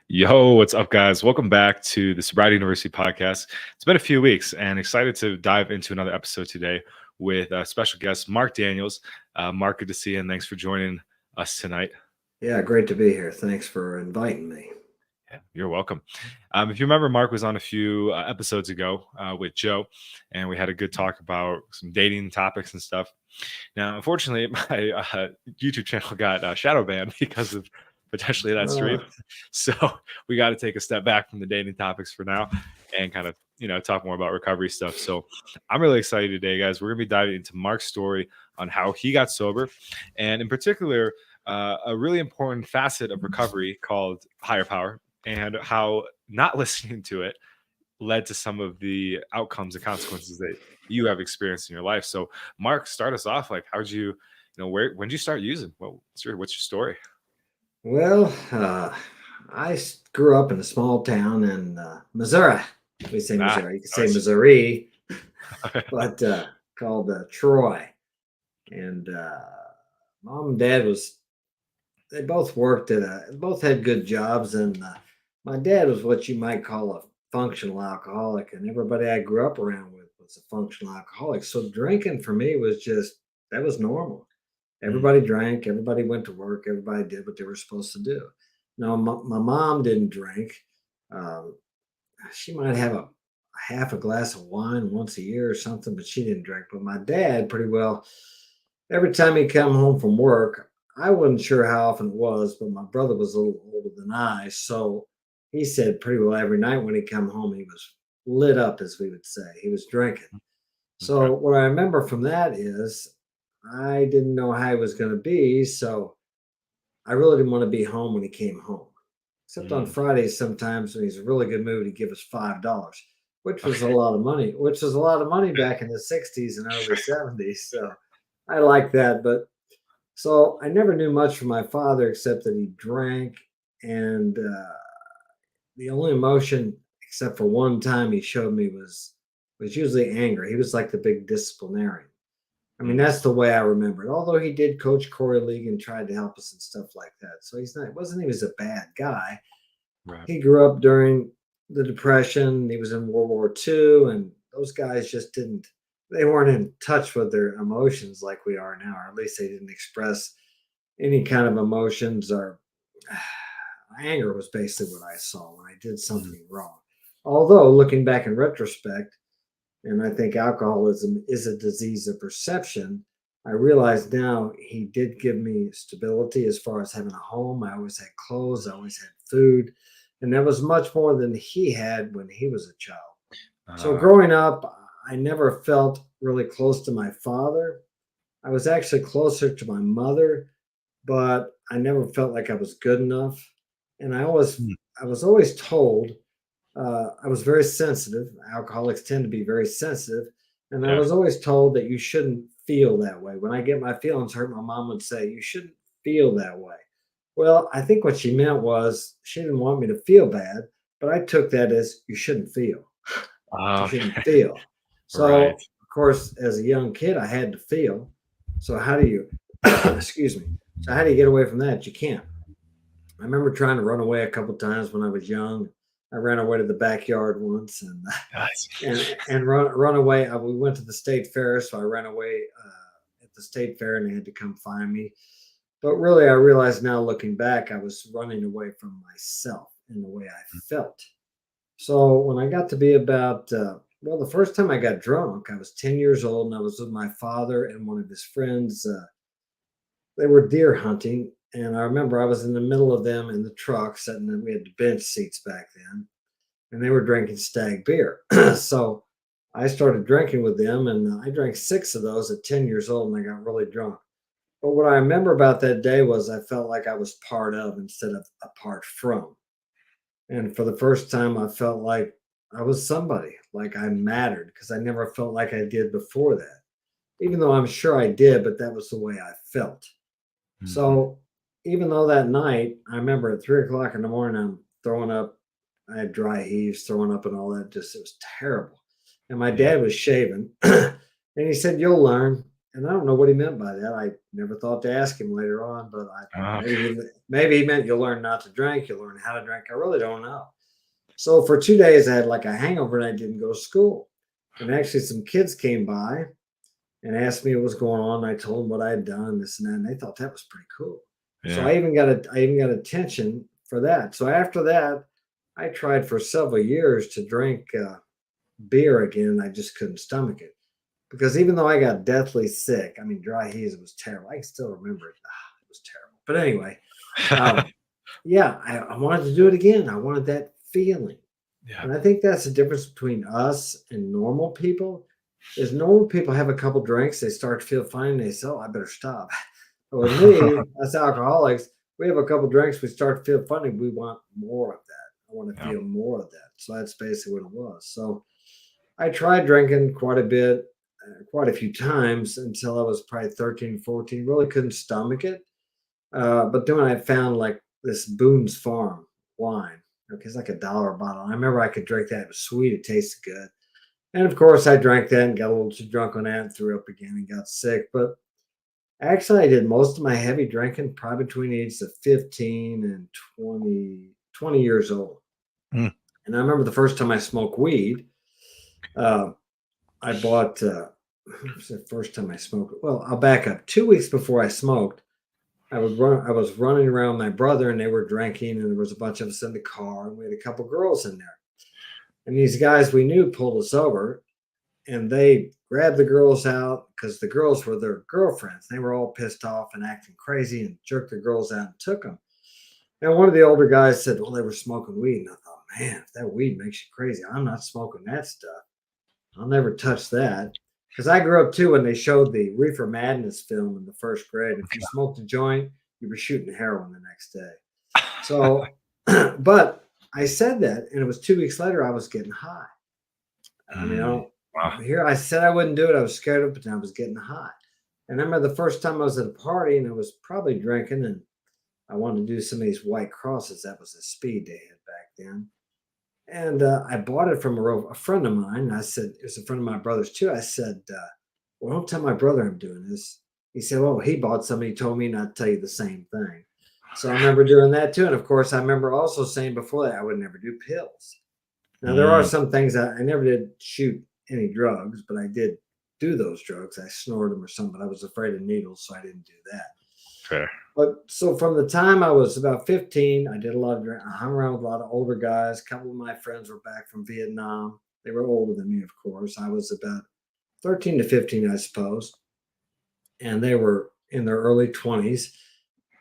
Yo, what's up, guys? Welcome back to the Sobriety University podcast. It's been a few weeks and excited to dive into another episode today with special guest Mark Daniels. Mark, good to see you, and thanks for joining us tonight. Yeah, great to be here. Thanks for inviting me. Yeah, you're welcome. If you remember, Mark was on a few episodes ago with Joe, and we had a good talk about some dating topics and stuff. Now, unfortunately, my YouTube channel got shadow banned because of potentially that stream. So we got to take a step back from the dating topics for now and kind of, talk more about recovery stuff. So I'm really excited today, guys. We're going to be diving into Mark's story on how he got sober, and in particular, a really important facet of recovery called higher power, and how not listening to it led to some of the outcomes and consequences that you have experienced in your life. So, Mark, start us off. Like, how'd you, when did you start using? What's your story? Well, grew up in a small town in Missouri. We say Ah, Missouri. You can say nice. Missouri, but called Troy. And mom and dad they both worked both had good jobs. And my dad was what you might call a functional alcoholic. And everybody I grew up around with was a functional alcoholic. So drinking for me that was normal. Mm, Everybody drank, everybody went to work, everybody did what they were supposed to do. Now, my mom didn't drink. Um, she might have a half a glass of wine once a year or something, but she didn't drink. But my dad, pretty well, every time he come home from work, I wasn't sure how often it was, but my brother was a little older than I, so he said pretty well every night when he come home, he was lit up, as we would say. He was drinking. okay. So what I remember from that is I didn't know how he was going to be, so I really didn't want to be home when he came home. Except on Mm, Fridays, sometimes when he's in a really good mood, he'd give us $5, which was a okay. lot of money, back in the '60s and early '70s. So I like that. But so I never knew much from my father except that he drank, and the only emotion, except for one time he showed me, was usually anger. He was like the big disciplinarian. I mean, Mm, that's the way I remember it. Although he did coach Corey League and tried to help us and stuff like that. So he was a bad guy. right. He grew up during the Depression. He was in World War II, and those guys just they weren't in touch with their emotions like we are now, or at least they didn't express any kind of emotions. Or anger was basically what I saw when I did Mm, something wrong. Although looking back in retrospect, and I think alcoholism is a disease of perception. I realize now he did give me stability as far as having a home. I always had clothes, I always had food, and that was much more than he had when he was a child. So uh, growing up, I never felt really close to my father. I was actually closer to my mother, but I never felt like I was good enough. And mm, I was always told I was very sensitive. Alcoholics tend to be very sensitive. And I yeah. was always told that you shouldn't feel that way. When I get my feelings hurt, my mom would say, "You shouldn't feel that way." Well, I think what she meant was she didn't want me to feel bad, but I took that as you shouldn't feel. You shouldn't Okay. feel. Right. So, of course, as a young kid, I had to feel. So, how do you, excuse me, so how do you get away from that? You can't. I remember trying to run away a couple times when I was young. I ran away to the backyard once and Nice. run away. We went to the state fair, so I ran away at the state fair, and they had to come find me. But really, I realize now, looking back, I was running away from myself in the way I felt. So when I got to be about the first time I got drunk, I was 10 years old, and I was with my father and one of his friends. They were deer hunting, and I remember I was in the middle of them in the truck, sitting there. We had bench seats back then, and they were drinking stag beer. So I started drinking with them, and I drank six of those at 10 years old, and I got really drunk. But what I remember about that day was I felt like I was part of instead of apart from. And for the first time, I felt like I was somebody, like I mattered, because I never felt like I did before that. Even though I'm sure I did, but that was the way I felt. Mhm. So even though that night, I remember at 3 o'clock in the morning, I'm throwing up. I had dry heaves, throwing up, and all that. Just it was terrible. And my Yeah. dad was shaving, and he said, "You'll learn." And I don't know what he meant by that. I never thought to ask him later on, but I Okay. maybe he meant you'll learn not to drink, you'll learn how to drink. I really don't know. So for 2 days, I had like a hangover and I didn't go to school. And actually, some kids came by and asked me what was going on. I told them what I had done, this and that, and they thought that was pretty cool. So Yeah. I even got attention for that. So after that, I tried for several years to drink beer again. I just couldn't stomach it because even though I got deathly sick, I mean, dry heaves was terrible. I can still remember it. It was terrible. But anyway, um, yeah, I wanted to do it again. I wanted that feeling. Yeah. And I think that's the difference between us and normal people. Is normal people have a couple drinks, they start to feel fine, and they say, "Oh, I better stop." But with me, us alcoholics, we have a couple drinks, we start to feel funny. We want more of that. I want to Yeah. feel more of that. So that's basically what it was. So I tried drinking quite a bit, quite a few times until I was probably 13, 14. Really couldn't stomach it. But then I found like this Boone's Farm wine. Okay, it's like $1 a bottle. I remember I could drink that. It was sweet. It tasted good. And of course, I drank that and got a little too drunk on that and threw up again and got sick. But actually, I did most of my heavy drinking probably between the ages of 15 and 20 years old. Mm. And I remember the first time I smoked weed, uh, I bought, what was the first time I smoked? Well, I'll back up. 2 weeks before I smoked, I was running around with my brother and they were drinking, and there was a bunch of us in the car, and we had a couple girls in there. And these guys we knew pulled us over and they grabbed the girls out because the girls were their girlfriends. They were all pissed off and acting crazy and jerked the girls out and took them. And one of the older guys said, well, they were smoking weed. And I thought, man, if that weed makes you crazy, I'm not smoking that stuff. I'll never touch that. Because I grew up too when they showed the Reefer Madness film in the first grade. If you smoked a joint, you were shooting heroin the next day. So, but I said that, and it was 2 weeks later, I was getting high. I mean, I Mm. don't Wow. here. I said I wouldn't do it. I was scared of it, but I was getting high. And I remember the first time I was at a party and I was probably drinking, and I wanted to do some of these white crosses. That was the speed they had back then. And I bought it from a friend of mine. And I said, it was a friend of my brother's too. I said, well, don't tell my brother I'm doing this. He said, well, he bought some. He told me not to tell you the same thing. So I remember doing that too. And of course, I remember also saying before that I would never do pills. Now, there are Mm. some things I never did shoot any drugs, but I did do those drugs. I snorted them or something, but I was afraid of needles, so I didn't do that. Fair. But so from the time I was about 15, I did a lot of drink. I hung around with a lot of older guys. A couple of my friends were back from Vietnam. They were older than me, of course. I was about 13 to 15, I suppose. And they were in their early 20s.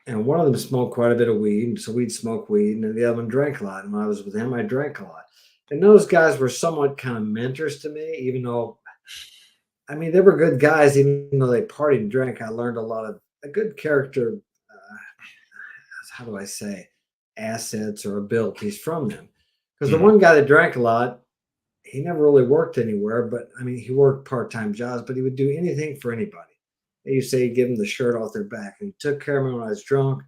And one of them smoked quite a bit of weed. And so we'd smoke weed, and the other one drank a lot. And when I was with him, I drank a lot. And those guys were somewhat kind of mentors to me, even though, I mean, they were good guys, even though they partied and drank. I learned a lot of a good character, how do I say, assets or abilities from them. Because the Mhm. one guy that drank a lot, he never really worked anywhere, but I mean, he worked part time jobs, but he would do anything for anybody. They used to say he'd give him the shirt off their back, and he took care of me when I was drunk.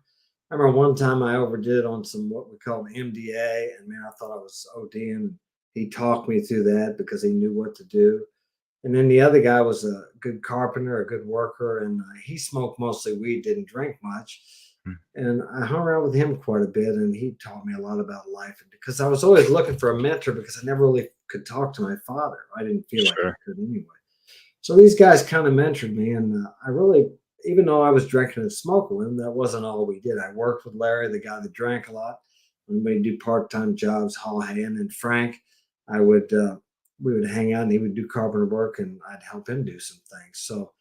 I remember one time I overdid on some what we call MDA, and man, I thought I was ODing. And he talked me through that because he knew what to do. And then the other guy was a good carpenter, a good worker, and he smoked mostly weed, didn't drink much. Mm. And I hung around with him quite a bit, and he taught me a lot about life. And because I was always looking for a mentor, because I never really could talk to my father. I didn't feel like I Sure. could anyway. So these guys kind of mentored me, and I really, even though I was drinking and smoking with them, that wasn't all we did. I worked with Larry, the guy that drank a lot, and we'd do part-time jobs, haul hay, and then Frank, I would we would hang out, and he would do carpenter work, and I'd help him do some things. So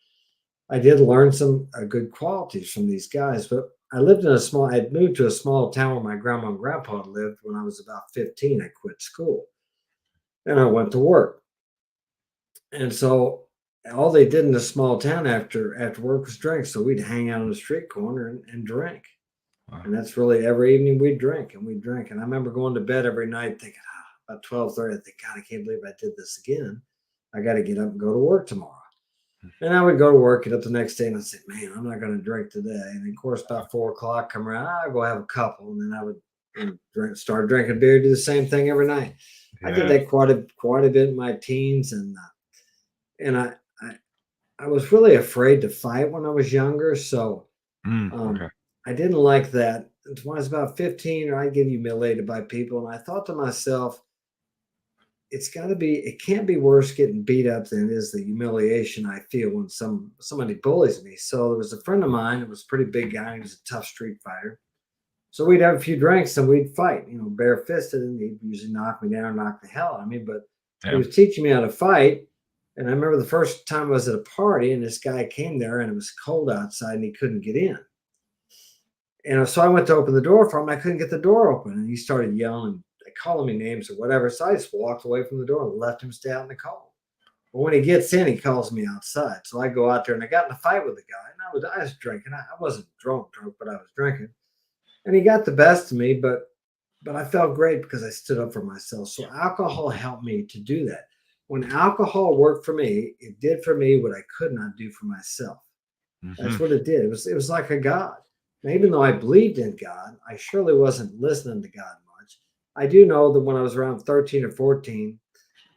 I did learn some good qualities from these guys. But I lived in a small. I had moved to a small town where my grandma and grandpa lived when I was about 15. I quit school and I went to work. And so all they did in the small town after work was drink. So we'd hang out on the street corner and drink. Wow. And that's really every evening we'd drink and we'd drink. And I remember going to bed every night thinking, about 12:30, I think, God, I can't believe I did this again. I got to get up and go to work tomorrow. And I would go to work, get up the next day, and I'd say, man, I'm not going to drink today. And then, of course, about 4 o'clock, come around, I'll go have a couple. And then I would start drinking beer, do the same thing every night. I did Yeah. that quite a bit in my teens. And I I was really afraid to fight when I was younger, so Okay. I didn't like that. When I was about 15, I'd get humiliated by people, and I thought to myself, it can't be worse getting beat up than it is the humiliation I feel when somebody bullies me. So there was a friend of mine, it was a pretty big guy, he was a tough street fighter. So we'd have a few drinks and we'd fight, barefisted, and he'd usually knock me down, knock the hell out of me. But he Yeah. was teaching me how to fight. And I remember the first time I was at a party and this guy came there and it was cold outside and he couldn't get in. And so I went to open the door for him. I couldn't get the door open. And he started yelling, calling me names or whatever. So I just walked away from the door and left him stay out in the cold. But when he gets in, he calls me outside. So I go out there and I got in a fight with the guy. And I was drinking. I wasn't drunk, but I was drinking. And he got the best of me, but I felt great because I stood up for myself. So alcohol helped me to do that. When alcohol worked for me, it did for me what I could not do for myself. That's Hmm. what it did. It was like a God. And even though I believed in God, I surely wasn't listening to God much. I do know that when I was around 13 or 14,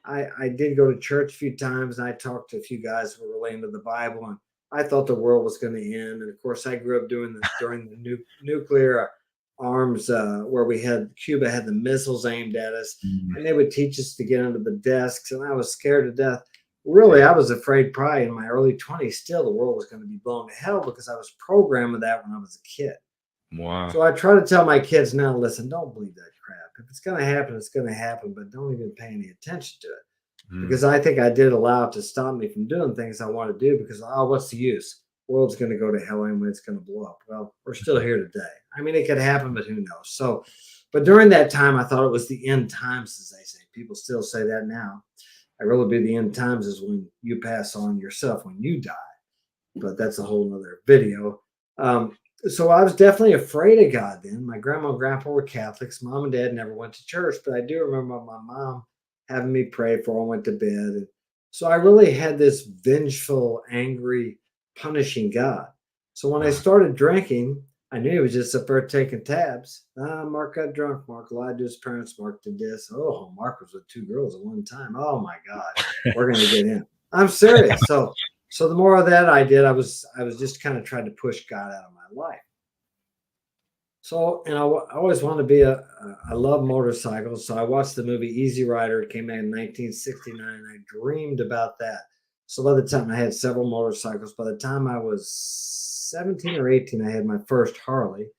I did go to church a few times and I talked to a few guys who were really into the Bible, and I thought the world was going to end. And of course, I grew up during the nuclear arms where we had Cuba had the missiles aimed at us, Mm. and they would teach us to get under the desks, and I was scared to death. Really, Yeah. I was afraid probably in my early 20s still the world was going to be blown to hell because I was programmed with that when I was a kid. Wow. So I try to tell my kids now, listen, don't believe that crap. If it's going to happen, it's going to happen, but don't even pay any attention to it Mm. because I think I did allow it to stop me from doing things I want to do because, oh, what's the use? World's going to go to hell anyway, it's going to blow up. Well, we're still here today. I mean, it could happen, but who knows? So, but during that time, I thought it was the end times, as they say. People still say that now. I really believe the end times is when you pass on yourself, when you die. But that's a whole nother video. Um, so I was definitely afraid of God then. My grandma and grandpa were Catholics. Mom and dad never went to church, but I do remember my mom having me pray before I went to bed. And so I really had this vengeful, angry, punishing God. So when I Wow. started drinking, I knew he was just up there taking tabs. Mark got drunk. Mark lied to his parents. Mark did this. Oh, Mark was with two girls at one time. Oh my God, we're gonna get him. I'm serious. So the more of that I did, I was just kind of trying to push God out of my life. So, and I always wanted to be I love motorcycles. So I watched the movie Easy Rider. It came out in 1969. And I dreamed about that. So by the time I had several motorcycles, by the time I was 17 or 18, I had my first Harley.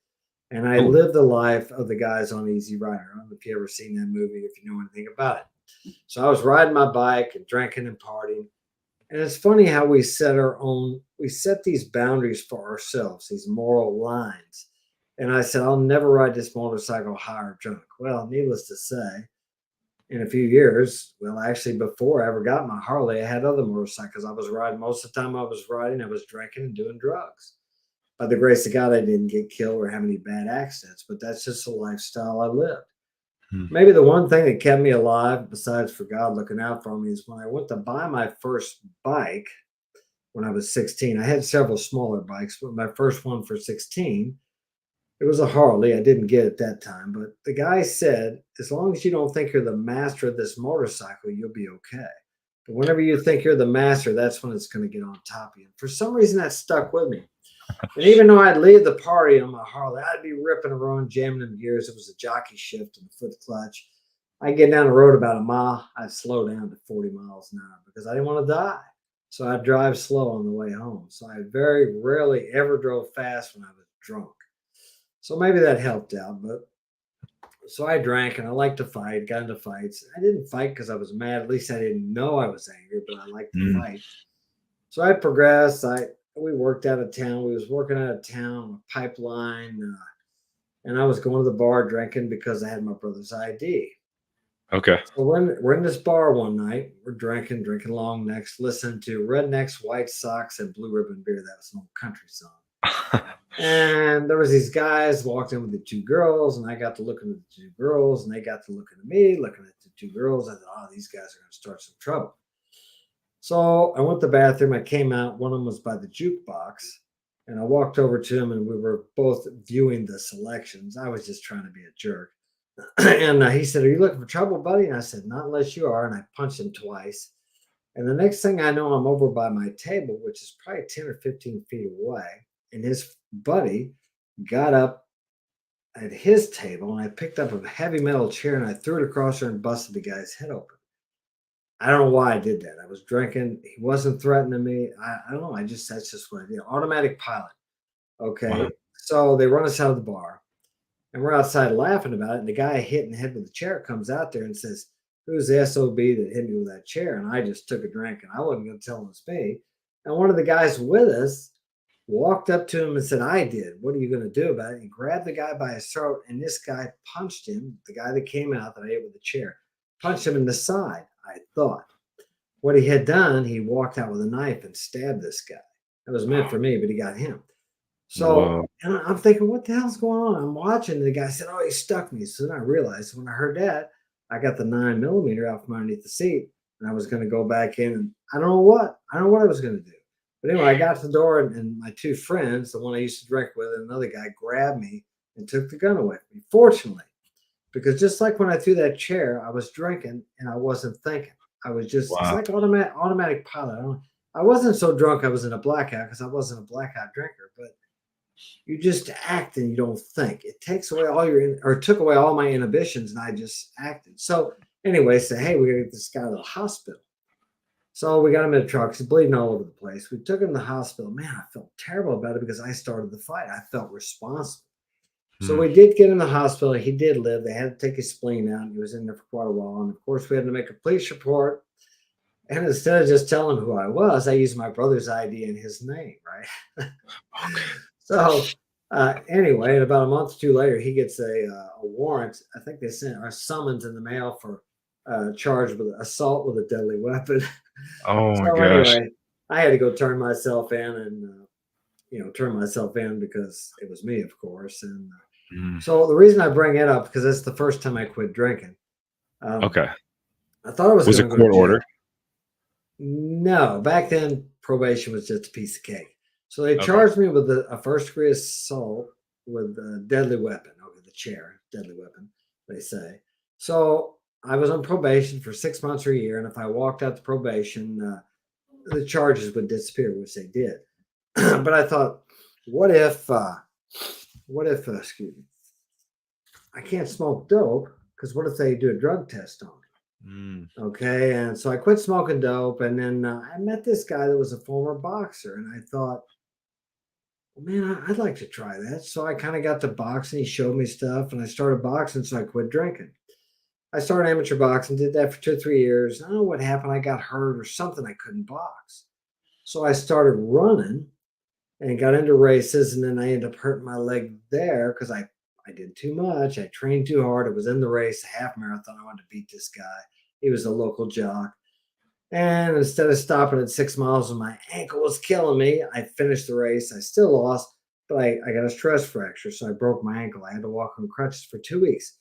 And I Oh. lived the life of the guys on Easy Rider. I don't know if you ever seen that movie, if you know anything about it. So I was riding my bike and drinking and partying. And it's funny how we set these boundaries for ourselves, these moral lines. And I said, I'll never ride this motorcycle high or drunk. Well, needless to say, in a few years, well, actually, before I ever got my Harley, I had other motorcycles I was riding. Most of the time I was riding, I was drinking and doing drugs. By the grace of God, I didn't get killed or have any bad accidents, but that's just the lifestyle I lived. Mm. Maybe the one thing that kept me alive, besides for God looking out for me, is when I went to buy my first bike when I was 16. I had several smaller bikes, but my first one for 16, it was a Harley. I didn't get it at that time, but the guy said, as long as you don't think you're the master of this motorcycle, you'll be okay. But whenever you think you're the master, that's when it's going to get on top of you. For some reason, that stuck with me. And even though I'd leave the party on my Harley, I'd be ripping around, jamming them gears. It was a jockey shift and a foot clutch. I'd get down the road about a mile. I'd slow down to 40 miles an hour because I didn't want to die. So I'd drive slow on the way home. So I very rarely ever drove fast when I was drunk. So maybe that helped out. But so I drank and I liked to fight, got into fights. I didn't fight because I was mad. At least I didn't know I was angry, but I liked to Mm. fight. So I progressed. We worked out of town. We was working out of town on a pipeline, and I was going to the bar drinking because I had my brother's ID. Okay. So we're in this bar one night. We're drinking long necks, listening to Rednecks, White Sox, and Blue Ribbon Beer. That was an old country song. And there was these guys walked in with the two girls, and I got to looking at the two girls, and they got to looking at me, looking at the two girls. I thought, oh, these guys are going to start some trouble. So I went to the bathroom. I came out. One of them was by the jukebox. And I walked over to him and we were both viewing the selections. I was just trying to be a jerk. And he said, are you looking for trouble, buddy? And I said, not unless you are. And I punched him twice. And the next thing I know, I'm over by my table, which is probably 10 or 15 feet away. And his buddy got up at his table and I picked up a heavy metal chair and I threw it across there and busted the guy's head open. I don't know why I did that. I was drinking. He wasn't threatening me. I don't know. That's just what I did. Automatic pilot. Wow. Okay. So they run us out of the bar and we're outside laughing about it. And the guy hit in the head with the chair comes out there and says, "Who's the SOB that hit me with that chair?" And I just took a drink and I wasn't going to tell him it's me. And one of the guys with us walked up to him and said, "I did. What are you going to do about it?" He grabbed the guy by his throat and this guy punched him, the guy that came out that I hit with the chair, punched him in the side, I thought. What he had done, he walked out with a knife and stabbed this guy. It was meant for me, but he got him. So, Whoa. and I'm thinking, what the hell's going on? I'm watching. And the guy said, "Oh, he stuck me." So then I realized when I heard that, I got the 9 millimeter out from underneath the seat and I was going to go back in and I don't know what I was going to do. But anyway, I got to the door and my two friends, the one I used to drink with and another guy, grabbed me and took the gun away from me. Fortunately, because just like when I threw that chair, I was drinking and I wasn't thinking. I was just, it's Wow. like automatic pilot. I wasn't so drunk I was in a blackout because I wasn't a blackout drinker, but you just act and you don't think. It takes away all or took away all my inhibitions and I just acted. So anyway, say, hey, we gotta get this guy to the hospital. So we got him in a truck. He's bleeding all over the place. We took him to the hospital. Man, I felt terrible about it because I started the fight. I felt responsible. So Hmm. we did get him in the hospital. He did live. They had to take his spleen out. He was in there for quite a while. And of course, we had to make a police report. And instead of just telling him who I was, I used my brother's ID and his name, right? Okay. So anyway, and about a month or two later, he gets a warrant. I think they sent a summons in the mail for charged with assault with a deadly weapon. Oh my So gosh. anyway, I had to go turn myself in and turn myself in because it was me, of course. And Mm. so the reason I bring it up because it's the first time I quit drinking. Um, Okay. I thought I was Was going it to go to court ordered? jail. No, back then probation was just a piece of cake. So they Okay. charged me with a first degree assault with a deadly weapon over the chair, deadly weapon, they say. So I was on probation for 6 months or a year, and if I walked out the probation, the charges would disappear, which they did. But I thought, what if, excuse me, I can't smoke dope because what if they do a drug test on me? Mm. Okay, and so I quit smoking dope, and then I met this guy that was a former boxer, and I thought, well, man, I'd like to try that. So I kind of got to boxing. He showed me stuff, and I started boxing. So I quit drinking. I started amateur boxing, did that for 2 or 3 years. I don't know what happened. I got hurt or something. I couldn't box, so I started running and got into races, and then I ended up hurting my leg there because I did too much. I trained too hard. It was in the race, a half marathon. I wanted to beat this guy. He was a local jock. And instead of stopping at 6 miles when my ankle was killing me, I finished the race. I still lost, but I got a stress fracture. So I broke my ankle. I had to walk on crutches for 2 weeks.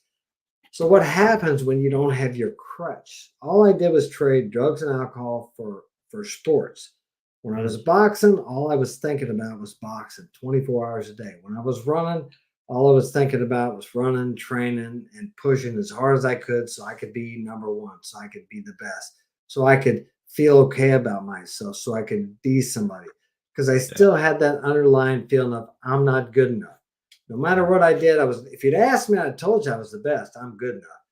So what happens when you don't have your crutch? All I did was trade drugs and alcohol for sports. When I Mm. was boxing, all I was thinking about was boxing 24 hours a day. When I was running, all I was thinking about was running, training, and pushing as hard as I could so I could be number one, so I could be the best, so I could feel okay about myself, so I could be somebody. Because I Yeah. still had that underlying feeling of I'm not good enough. No matter Mm. what I did, I was. If you'd asked me, I told you I was the best. I'm good enough,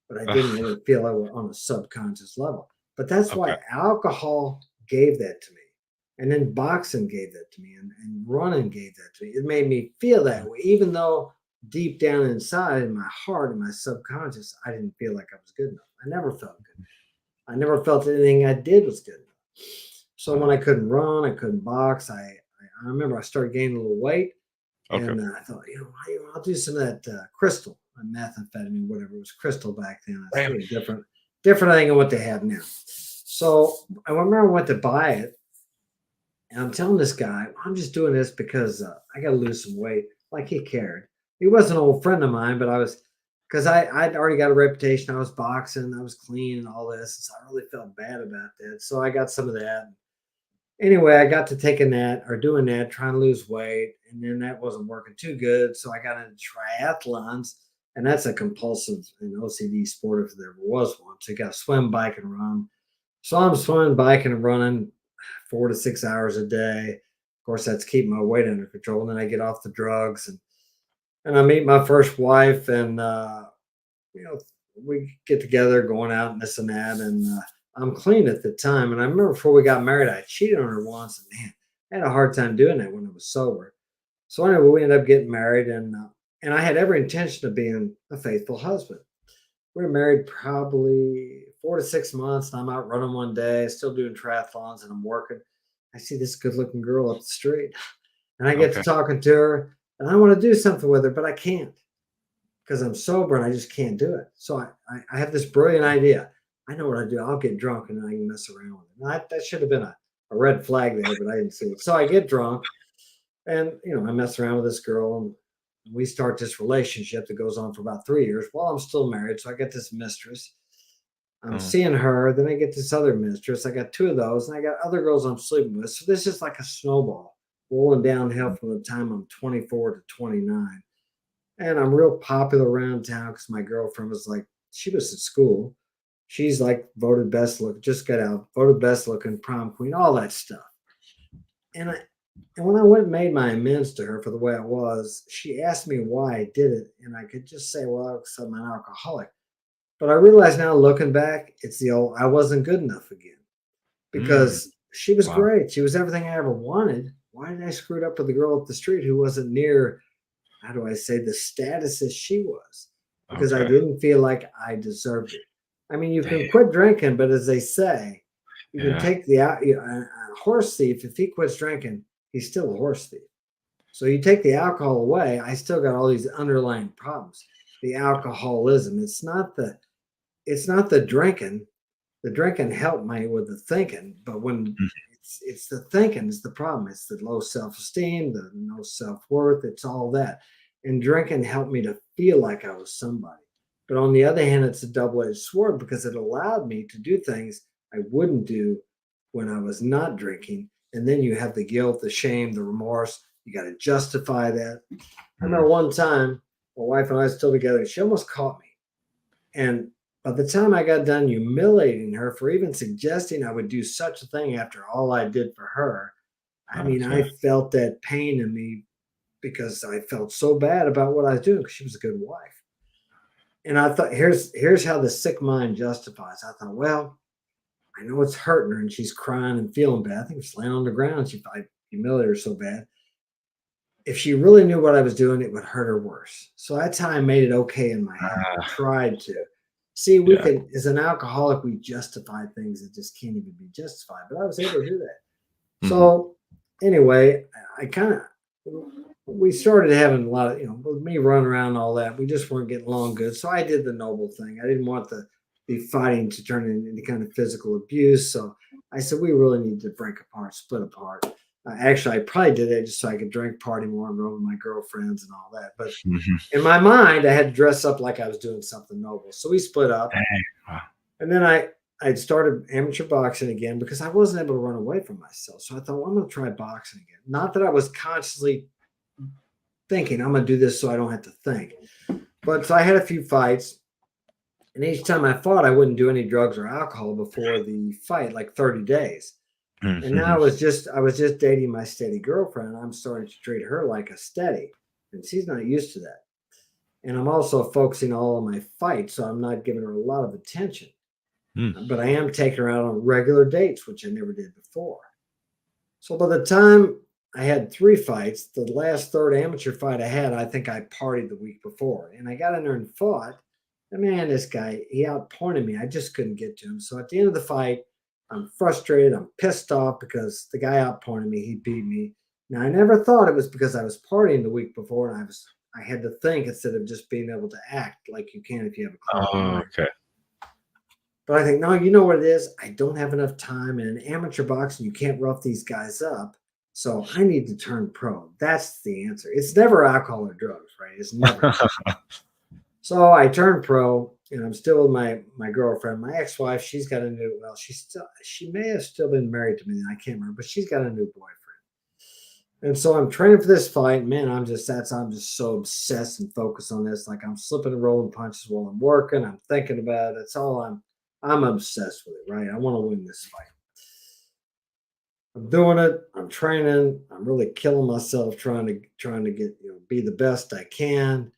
but I didn't Ugh, really feel it on a subconscious level. But that's okay. why alcohol gave that to me, and then boxing gave that to me, and running gave that to me. It made me feel that Mm. way, even though deep down inside, in my heart, in my subconscious, I didn't feel like I was good enough. I never felt good. I never felt anything I did was good enough. So when Wow. I couldn't run, I couldn't box. I remember I started gaining a little weight. Okay. And I thought, I'll do some of that crystal, methamphetamine, whatever it was, crystal back then. It's Damn. really different thing than what they have now. So I remember I went to buy it, and I'm telling this guy, I'm just doing this because I got to lose some weight. Like he cared. He was an old friend of mine, but because I'd already got a reputation. I was boxing, I was clean, and all this. So I really felt bad about that. So I got some of that. Anyway, I got to taking that or doing that, trying to lose weight, and then that wasn't working too good. So I got into triathlons, and that's a compulsive and OCD sport if there ever was one. So you got to swim, bike, and run. So I'm swimming, biking, and running 4 to 6 hours a day. Of course, that's keeping my weight under control. And then I get off the drugs and I meet my first wife, and you know, we get together, going out and this and that. And I'm clean at the time. And I remember before we got married, I cheated on her once, and man, I had a hard time doing that when I was sober. So anyway, we ended up getting married, and I had every intention of being a faithful husband. We were married probably 4 to 6 months, and I'm out running one day, still doing triathlons, and I'm working. I see this good-looking girl up the street, and I get to Okay. talking to her, and I want to do something with her, but I can't because I'm sober and I just can't do it. So I have this brilliant idea. I know what I do. I'll get drunk and then I can mess around with it. And that should have been a red flag there, but I didn't see it. So I get drunk and I mess around with this girl, and we start this relationship that goes on for about 3 years while I'm still married. So I get this mistress. I'm Oh, seeing her, then I get this other mistress. I got two of those, and I got other girls I'm sleeping with. So this is like a snowball rolling downhill from the time I'm 24 to 29. And I'm real popular around town because my girlfriend was like, she was at school. She's like voted best look, just got out, voted best looking prom queen, all that stuff. And I and when I went and made my amends to her for the way I was, she asked me why I did it. And I could just say, well, because I'm an alcoholic. But I realize now looking back, it's the old I wasn't good enough again mm, because she was wow. great. She was everything I ever wanted. Why did I screw it up with the girl up the street who wasn't near, how do I say, the status as she was? Because I Okay. didn't feel like I deserved it. I mean, you Damn. can quit drinking, but as they say, you can Yeah. take a horse thief. If he quits drinking, he's still a horse thief. So you take the alcohol away, I still got all these underlying problems. The alcoholism. It's not the drinking. The drinking helped me with the thinking, but when Mm, it's the thinking is the problem. It's the low self-esteem, the no self-worth, it's all that. And drinking helped me to feel like I was somebody. But on the other hand, it's a double-edged sword because it allowed me to do things I wouldn't do when I was not drinking. And then you have the guilt, the shame, the remorse. You got to justify that. I mm. remember one time, my wife and I were still together, she almost caught me. And by the time I got done humiliating her for even suggesting I would do such a thing after all I did for her, I mean, Okay. I felt that pain in me because I felt so bad about what I was doing because she was a good wife. And I thought, here's how the sick mind justifies. I thought, well, I know it's hurting her and she's crying and feeling bad. I think she's laying on the ground. I humiliated her so bad. If she really knew what I was doing, it would hurt her worse. So that's how I made it okay in my head. I Ah, tried to. See, we yeah. can, as an alcoholic, we justify things that just can't even be justified. But I was able to do that. Mhm. So anyway, I kind of we started having a lot of, with me running around and all that. We just weren't getting along good. So I did the noble thing. I didn't want the fighting to turn into any kind of physical abuse. So I said we really need to break apart, split apart. Actually, I probably did it just so I could drink, party more, and run with my girlfriends and all that. But Mhm. in my mind, I had to dress up like I was doing something noble. So we split up, Dang. Wow. and then I'd started amateur boxing again because I wasn't able to run away from myself. So I thought, well, I'm going to try boxing again. Not that I was consciously thinking I'm going to do this so I don't have to think, but so I had a few fights, and each time I fought, I wouldn't do any drugs or alcohol before the fight, like 30 days. And now Mhm. I was just dating my steady girlfriend. And I'm starting to treat her like a steady, and she's not used to that. And I'm also focusing all on my fight, so I'm not giving her a lot of attention. Mm. But I am taking her out on regular dates, which I never did before. So by the time I had three fights, the last third amateur fight I had, I think I partied the week before. And I got in there and fought. And man, this guy, he outpointed me. I just couldn't get to him. So at the end of the fight, I'm frustrated. I'm pissed off because the guy outpointed me. He beat me. Now I never thought it was because I was partying the week before and I had to think instead of just being able to act like you can if you have a clear Oh, mind. okay. But I think, no, you know what it is? I don't have enough time. And in amateur boxing, you can't rough these guys up. So I need to turn pro. That's the answer. It's never alcohol or drugs, right? It's never that. So I turned pro, and I'm still with my girlfriend. My ex-wife, she's got a new, well, she may have still been married to me. I can't remember, but she's got a new boyfriend. And so I'm training for this fight. Man, I'm just so obsessed and focused on this. Like I'm slipping and rolling punches while I'm working. I'm thinking about it. It's all I'm I'm obsessed with it, right? I want to win this fight. I'm doing it. I'm training. I'm really killing myself trying to get be the best I can.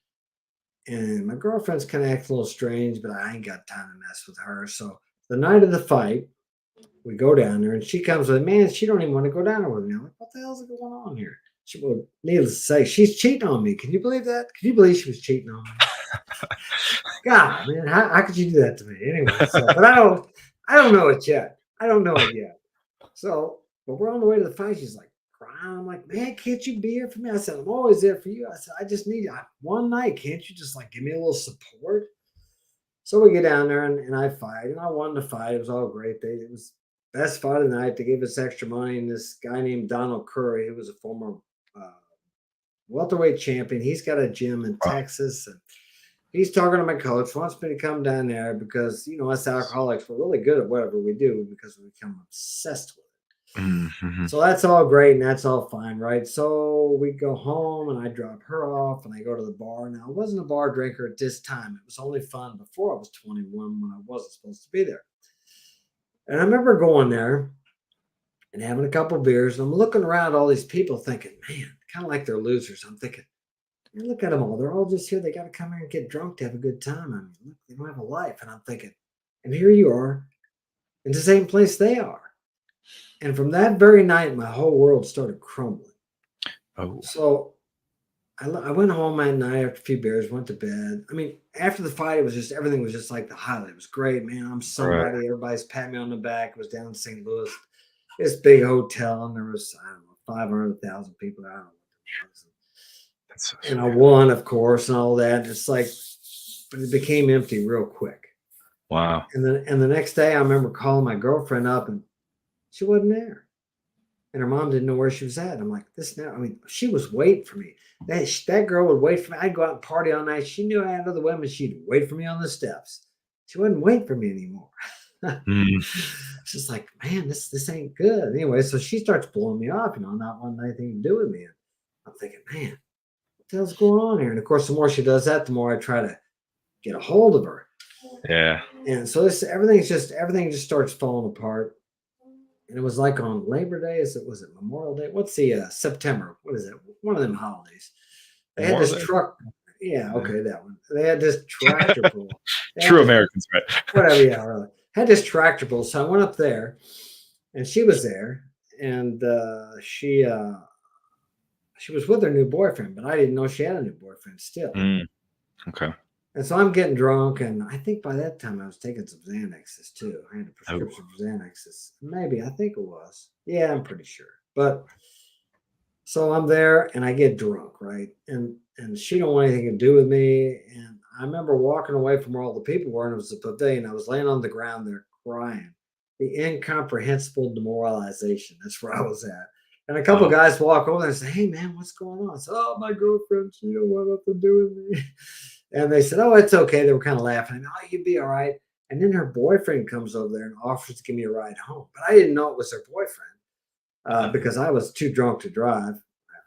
And my girlfriend's kind of acting a little strange, but I ain't got time to mess with her. So the night of the fight, we go down there, and she comes with man. She don't even want to go down there with me. I'm like, what the hell's going on here? Well, needless to say, she's cheating on me. Can you believe that? Can you believe she was cheating on me? God, man, how could you do that to me? Anyway, so but I don't know it yet. I don't know it yet. So, but we're on the way to the fight. She's like crying. I'm like, man, can't you be here for me? I said, I'm always there for you. I said, I just need one night. Can't you just like give me a little support? So we get down there and I fight, and I won the fight. It was all great. It was best fight of the night. They gave us extra money, and this guy named Donald Curry, who was a former uh, welterweight champion, he's got a gym in Wow. Texas, and he's talking to my coach, wants me to come down there because us alcoholics, we're really good at whatever we do because we become obsessed with it. Mhm. So that's all great and that's all fine, right? So we go home and I drop her off and I go to the bar. Now, I wasn't a bar drinker at this time. It was only fun before I was 21 when I wasn't supposed to be there. And I remember going there and having a couple beers. And I'm looking around at all these people thinking, man, kind of like they're losers. I'm thinking, man, look at them all. They're all just here. They got to come here and get drunk to have a good time. I mean, look, they don't have a life. And I'm thinking, and here you are in the same place they are. And from that very night, my whole world started crumbling. Oh, So I went home that night after a few beers, went to bed. I mean, after the fight, it was just everything was just like the highlight. It was great, man. I'm right. somebody. Everybody's patting me on the back. It was down in St. Louis, this big hotel, and there was I don't know 500,000 people. I don't know what it was. That's so And I sweet. won, of course, and all that. It's like, but it became empty real quick. Wow. And the next day, I remember calling my girlfriend up, and she wasn't there. And her mom didn't know where she was at. I'm like, this now. I mean, she was waiting for me. That girl would wait for me. I'd go out and party all night. She knew I had other women. She'd wait for me on the steps. She wouldn't wait for me anymore. Mm. It's just like, man, this ain't good. Anyway, so she starts blowing me off, not wanting anything to do with me. And I'm thinking, man, what the hell's going on here? And of course, the more she does that, the more I try to get a hold of her. Yeah. And so everything just starts falling apart. And it was like on Labor Day. Was it Memorial Day? What's the September? What is it? One of them holidays. They had Memorial this Day. truck. Yeah, Yeah. okay, that one. They had this tractor pull. They had True this Americans, right? whatever. Yeah, really. Had this tractor pull. So I went up there, and she was there, and she was with her new boyfriend, but I didn't know she had a new boyfriend still. Mm. Okay. And so I'm getting drunk, and I think by that time I was taking some Xanaxes too. I had a Oh, prescription for Xanaxes. Maybe I think it was. Yeah, I'm pretty sure. But so I'm there and I get drunk, right? And she don't want anything to do with me. And I remember walking away from where all the people were, and it was a pavilion. I was laying on the ground there crying. The incomprehensible demoralization. That's where I was at. And a couple wow. guys walk over and say, "Hey man, what's going on?" I said, "Oh, my girlfriend, she don't want nothing to do with me." And they said, "Oh, it's okay." They were kind of laughing. "Oh, you'd be all right." And then her boyfriend comes over there and offers to give me a ride home. But I didn't know it was her boyfriend because I was too drunk to drive.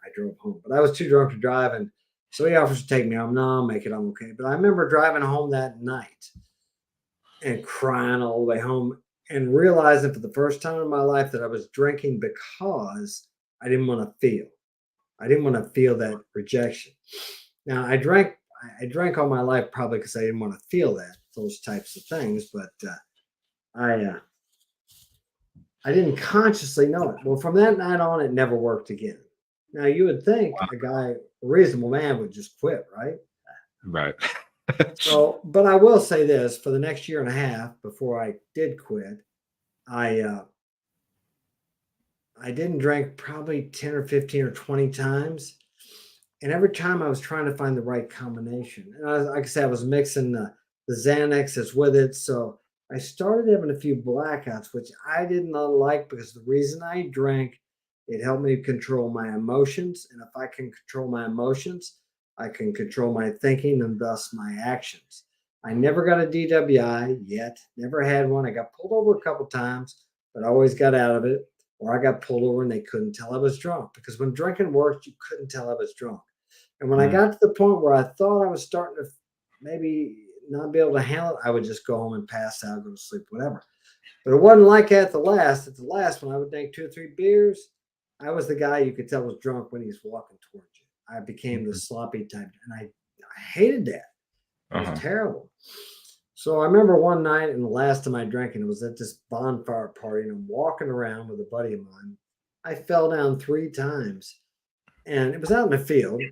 I drove home, but I was too drunk to drive. And so he offers to take me home. No, I'll make it. I'm okay. But I remember driving home that night and crying all the way home and realizing for the first time in my life that I was drinking because I didn't want to feel. I didn't want to feel that rejection. Now I drank all my life probably because I didn't want to feel those types of things, but I uh, I didn't consciously know it. Well, from that night on, it never worked again. Now you would think a reasonable man would just quit, right? Right. So, but I will say this: for the next year and a half before I did quit, I I didn't drink probably 10 or 15 or 20 times. And every time I was trying to find the right combination. And like I said, I was mixing the Xanaxes with it. So I started having a few blackouts, which I did not like because the reason I drank, it helped me control my emotions. And if I can control my emotions, I can control my thinking and thus my actions. I never got a DWI yet, never had one. I got pulled over a couple times, but I always got out of it. Or I got pulled over and they couldn't tell I was drunk because when drinking worked, you couldn't tell I was drunk. And when I Mm. got to the point where I thought I was starting to maybe not be able to handle it, I would just go home and pass out, go to sleep, whatever. But it wasn't like that at the last. At the last, when I would drink 2 or 3 beers, I was the guy you could tell was drunk when he was walking towards you. I became the Mhm. sloppy type, and I hated that. It was Uh-huh. terrible. So I remember one night, and the last time I drank, and it was at this bonfire party, and I'm walking around with a buddy of mine. I fell down 3 times, and it was out in the field.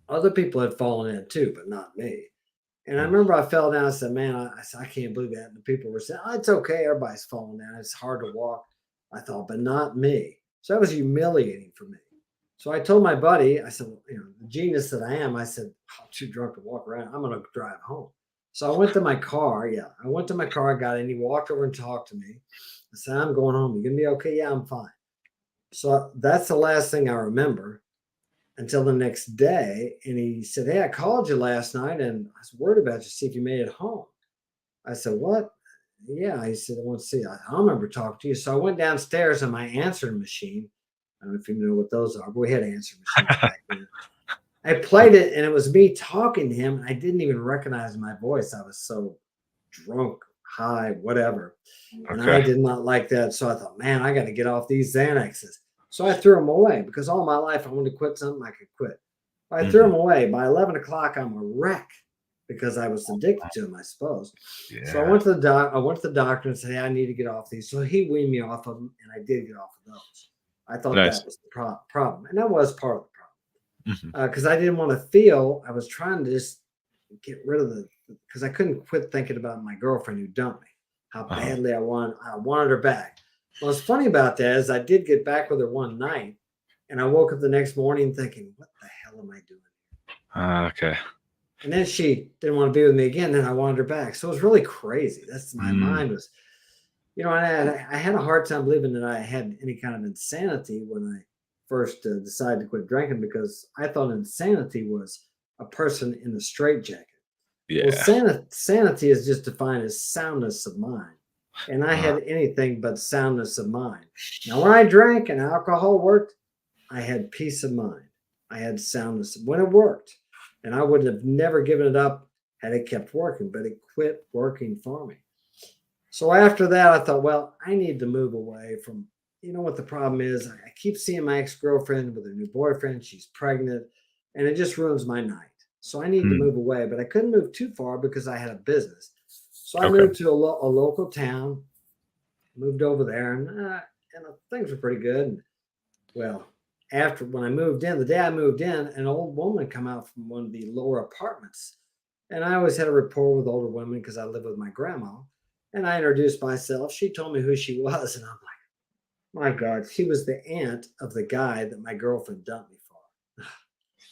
Other people had fallen in too, but not me. And I Mm. remember I fell down. I said, "Man, I said, I can't believe that." And the people were saying, "Oh, it's okay. Everybody's falling down. It's hard to walk." I thought, but not me. So that was humiliating for me. So I told my buddy, I said, the genius that I am, I said, I'm too drunk to walk around. I'm going to drive home. So I went to my car. Yeah, I went to my car, got in. He walked over and talked to me. I said, "I'm going home. You going to be okay?" "Yeah, I'm fine." So that's the last thing I remember until the next day. And he said, "Hey, I called you last night and I was worried about you, see if you made it home." I said, "What?" "Yeah." He said, "I want to see." I don't remember talking to you. So I went downstairs on my answering machine. I don't know if you know what those are, but we had answering machines back then. I played it and it was me talking to him. I didn't even recognize my voice. I was so drunk, high, whatever. And I Okay. did not like that. So I thought, man, I got to get off these Xanaxes. So I threw them away because all my life I wanted to quit something I could quit. I threw Mhm. them away. By 11 o'clock, I'm a wreck because I was addicted to them, I suppose. So I Yeah. went to the doc. I went to the doctor and said, "Hey, I need to get off these." So he weaned me off of them, and I did get off of those. I thought Nice. that was the problem, and that was part of the Mhm. problem because I didn't want to feel. I was trying to just get rid of the because I couldn't quit thinking about my girlfriend who dumped me. How Uh-huh. badly I wanted her back. What's funny about that is I did get back with her one night, and I woke up the next morning thinking, "What the hell am I doing?" Okay. And then she didn't want to be with me again. Then I wanted her back. So it was really crazy. That's my Mm. mind was, I had a hard time believing that I had any kind of insanity when I first decided to quit drinking because I thought insanity was a person in a straitjacket. Well, Yeah. sanity is just defined as soundness of mind. And I Uh, had anything but soundness of mind. Now, when I drank and alcohol worked, I had peace of mind. I had soundness when it worked. And I would have never given it up had it kept working, but it quit working for me. So after that, I thought, well, I need to move away from, what the problem is? I keep seeing my ex girlfriend with her new boyfriend. She's pregnant, and it just ruins my night. So I need to mm. move away, but I couldn't move too far because I had a business. So I Okay. moved to a local town, moved over there, and things were pretty good. And, well, after when I moved in, the day I moved in, an old woman come out from one of the lower apartments. And I always had a rapport with older women because I lived with my grandma. And I introduced myself. She told me who she was. And I'm like, my God, she was the aunt of the guy that my girlfriend dumped me for.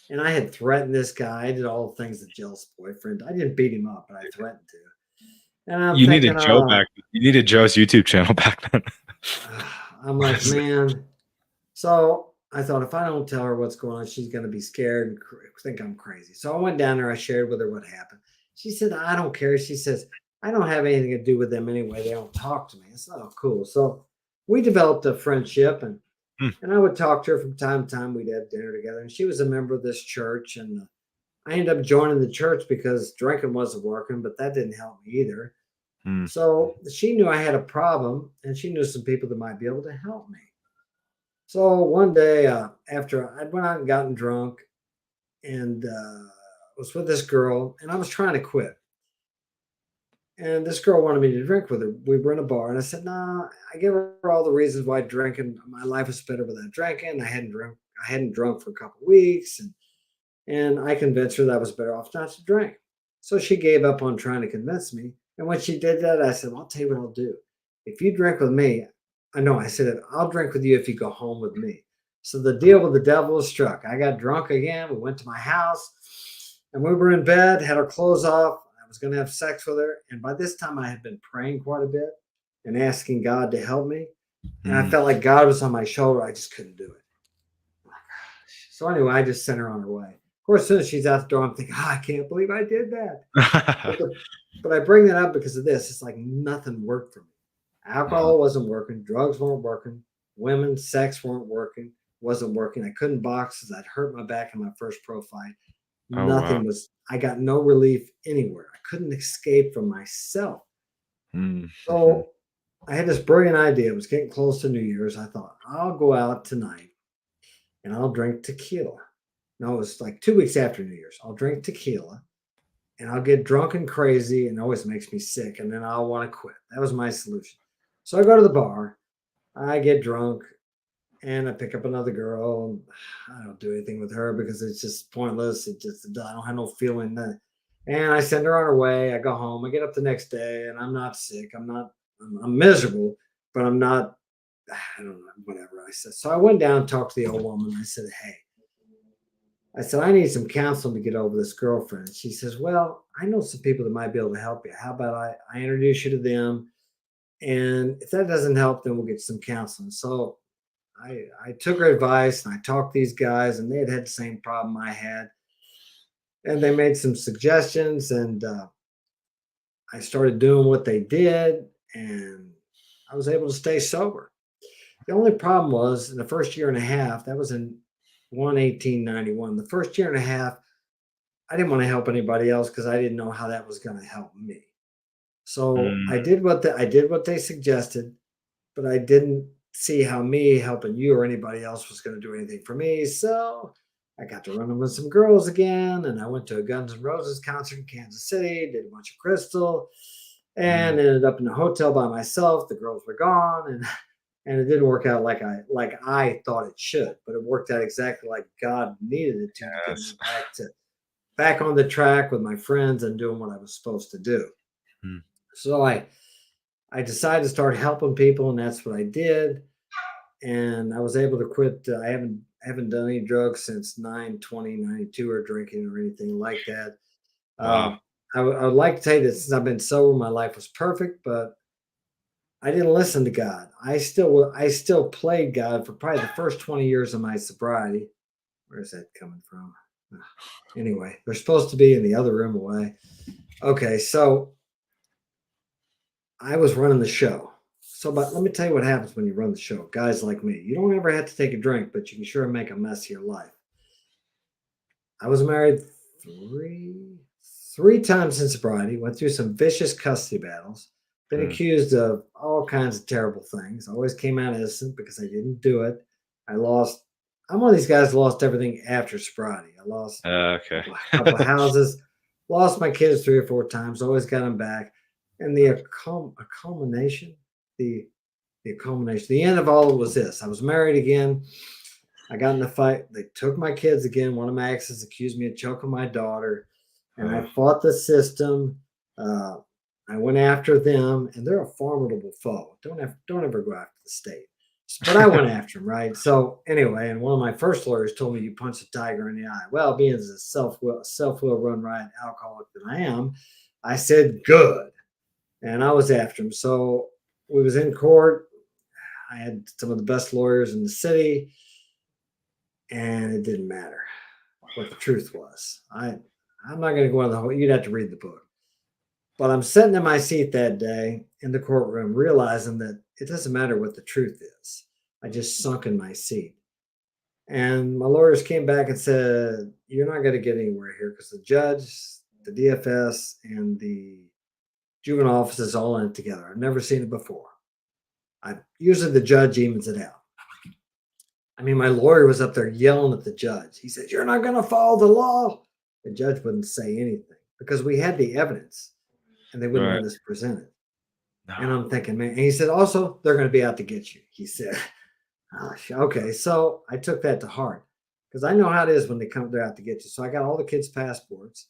And I had threatened this guy. I did all the things the jealous boyfriend. I didn't beat him up, but I threatened to. And I'm You thinking, needed Joe back. You needed Joe's YouTube channel back then. I'm like, Honestly. man. So I thought if I don't tell her what's going on, she's going to be scared and think I'm crazy. So I went down there. I shared with her what happened. She said, "I don't care." She says, "I don't have anything to do with them anyway. They don't talk to me." It's not cool. So we developed a friendship, Hmm. and I would talk to her from time to time. We'd have dinner together, and she was a member of this church. And I ended up joining the church because drinking wasn't working, but that didn't help me either. Mm. So she knew I had a problem, and she knew some people that might be able to help me. So one day, after I went out and gotten drunk and was with this girl, and I was trying to quit. And this girl wanted me to drink with her. We were in a bar, and I said, "Nah." I gave her all the reasons why drinking. My life was better without drinking. I hadn't drunk for a couple of weeks, and I convinced her that I was better off not to drink. So she gave up on trying to convince me. And when she did that, I said, "Well, I'll tell you what I'll do. If you drink with me," I know I said, "I'll drink with you if you go home with me." So the deal with the devil was struck. I got drunk again. We went to my house and we were in bed, had our clothes off. I was going to have sex with her. And by this time, I had been praying quite a bit and asking God to help me. And I Mm. felt like God was on my shoulder. I just couldn't do it. So anyway, I just sent her on her way. Of course, as soon as she's out the door, I'm thinking, I can't believe I did that. But but I bring that up because of this. It's like nothing worked for me. Uh-huh. Alcohol wasn't working, drugs weren't working, women, sex weren't working, wasn't working. I couldn't box because I'd hurt my back in my first pro fight. Oh, wow. I got no relief anywhere. I couldn't escape from myself. Mhm. So I had this brilliant idea. It was getting close to New Year's. I thought, I'll go out tonight and I'll drink tequila. No, it was like 2 weeks after New Year's. I'll drink tequila and I'll get drunk and crazy and it always makes me sick. And then I'll want to quit. That was my solution. So I go to the bar, I get drunk, and I pick up another girl. And I don't do anything with her because it's just pointless. I don't have no feeling that. And I send her on her way. I go home. I get up the next day, and I'm not sick. I'm miserable, but I'm not. I don't know. Whatever I said. So I went down and talked to the old woman. I said, "Hey," I said, "I need some counseling to get over this girlfriend." She says, "Well, I know some people that might be able to help you. How about I introduce you to them? And if that doesn't help, then we'll get some counseling." So I took her advice and I talked to these guys, and they had the same problem I had. And they made some suggestions, and I started doing what they did, and I was able to stay sober. The only problem was in the first year and a half, that was in 1891. The first year and a half, I didn't want to help anybody else because I didn't know how that was going to help me. So Mm, I did what they suggested, but I didn't see how me helping you or anybody else was going to do anything for me. So I got to run with some girls again, and I went to a Guns N' Roses concert in Kansas City, did a bunch of crystal, mm, and ended up in a hotel by myself. The girls were gone, and it didn't work out like I thought it should, but it worked out exactly like God needed it to get me yes. back on the track with my friends and doing what I was supposed to do. Mm, So I decided to start helping people, and that's what I did. And I was able to quit. I haven't done any drugs since 9/20/92 or drinking or anything like that. wow. Uh, I would like to tell you that since I've been sober, my life was perfect, but I didn't listen to God. I still played God for probably the first 20 years of my sobriety. Where's that coming from? Ugh. Anyway, they're supposed to be in the other room away. Okay, so I was running the show. So, but let me tell you what happens when you run the show. Guys like me, you don't ever have to take a drink, but you can sure make a mess of your life. I was married three three times in sobriety, went through some vicious custody battles, been Mm, accused of all kinds of terrible things. Always came out innocent because I didn't do it. I lost. I'm one of these guys that lost everything after sobriety. I lost okay. couple of houses, lost my kids 3 or 4 times, always got them back. And culmination, the culmination, the end of all it was this. I was married again. I got in a fight. They took my kids again. One of my exes accused me of choking my daughter, and I Uh, fought the system. Uh, I went after them, and they're a formidable foe. Don't ever go after the state. But I went after them, right? So anyway, and one of my first lawyers told me you punched a tiger in the eye. Well, being as a self will run riot alcoholic that I am, I said good, and I was after him. So we was in court. I had some of the best lawyers in the city, and it didn't matter what the truth was. I'm not going to go into the whole. You'd have to read the book. But I'm sitting in my seat that day in the courtroom, realizing that it doesn't matter what the truth is. I just sunk in my seat. And my lawyers came back and said, "You're not going to get anywhere here because the judge, the DFS, and the juvenile office is all in it together. I've never seen it before. Usually the judge evens it out." I mean, my lawyer was up there yelling at the judge. He said, "You're not going to follow the law." The judge wouldn't say anything because we had the evidence and they wouldn't right. let us present it. No. And I'm thinking, man, and he said, "Also, they're going to be out to get you." He said, "Gosh, okay." So I took that to heart because I know how it is when they're out to get you. So I got all the kids' passports.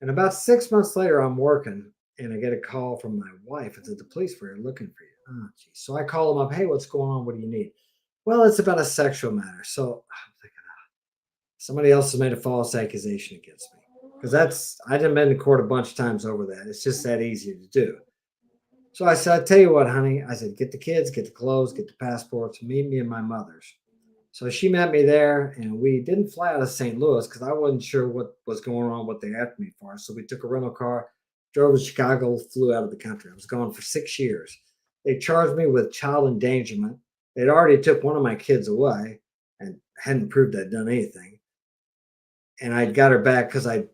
And about 6 months later, I'm working and I get a call from my wife and said, "The police were looking for you." Oh, geez. So I call them up. "Hey, what's going on? What do you need?" "Well, it's about a sexual matter." So I'm thinking, somebody else has made a false accusation against me. Because I've been to court a bunch of times over that. It's just that easy to do. So I said, "I tell you what, honey," I said, "get the kids, get the clothes, get the passports, meet me in my mother's." So she met me there, and we didn't fly out of St. Louis because I wasn't sure what was going on, what they after me for. So we took a rental car, drove to Chicago, flew out of the country. I was gone for 6 years. They charged me with child endangerment. They'd already took one of my kids away and hadn't proved I'd done anything. and I got her back because I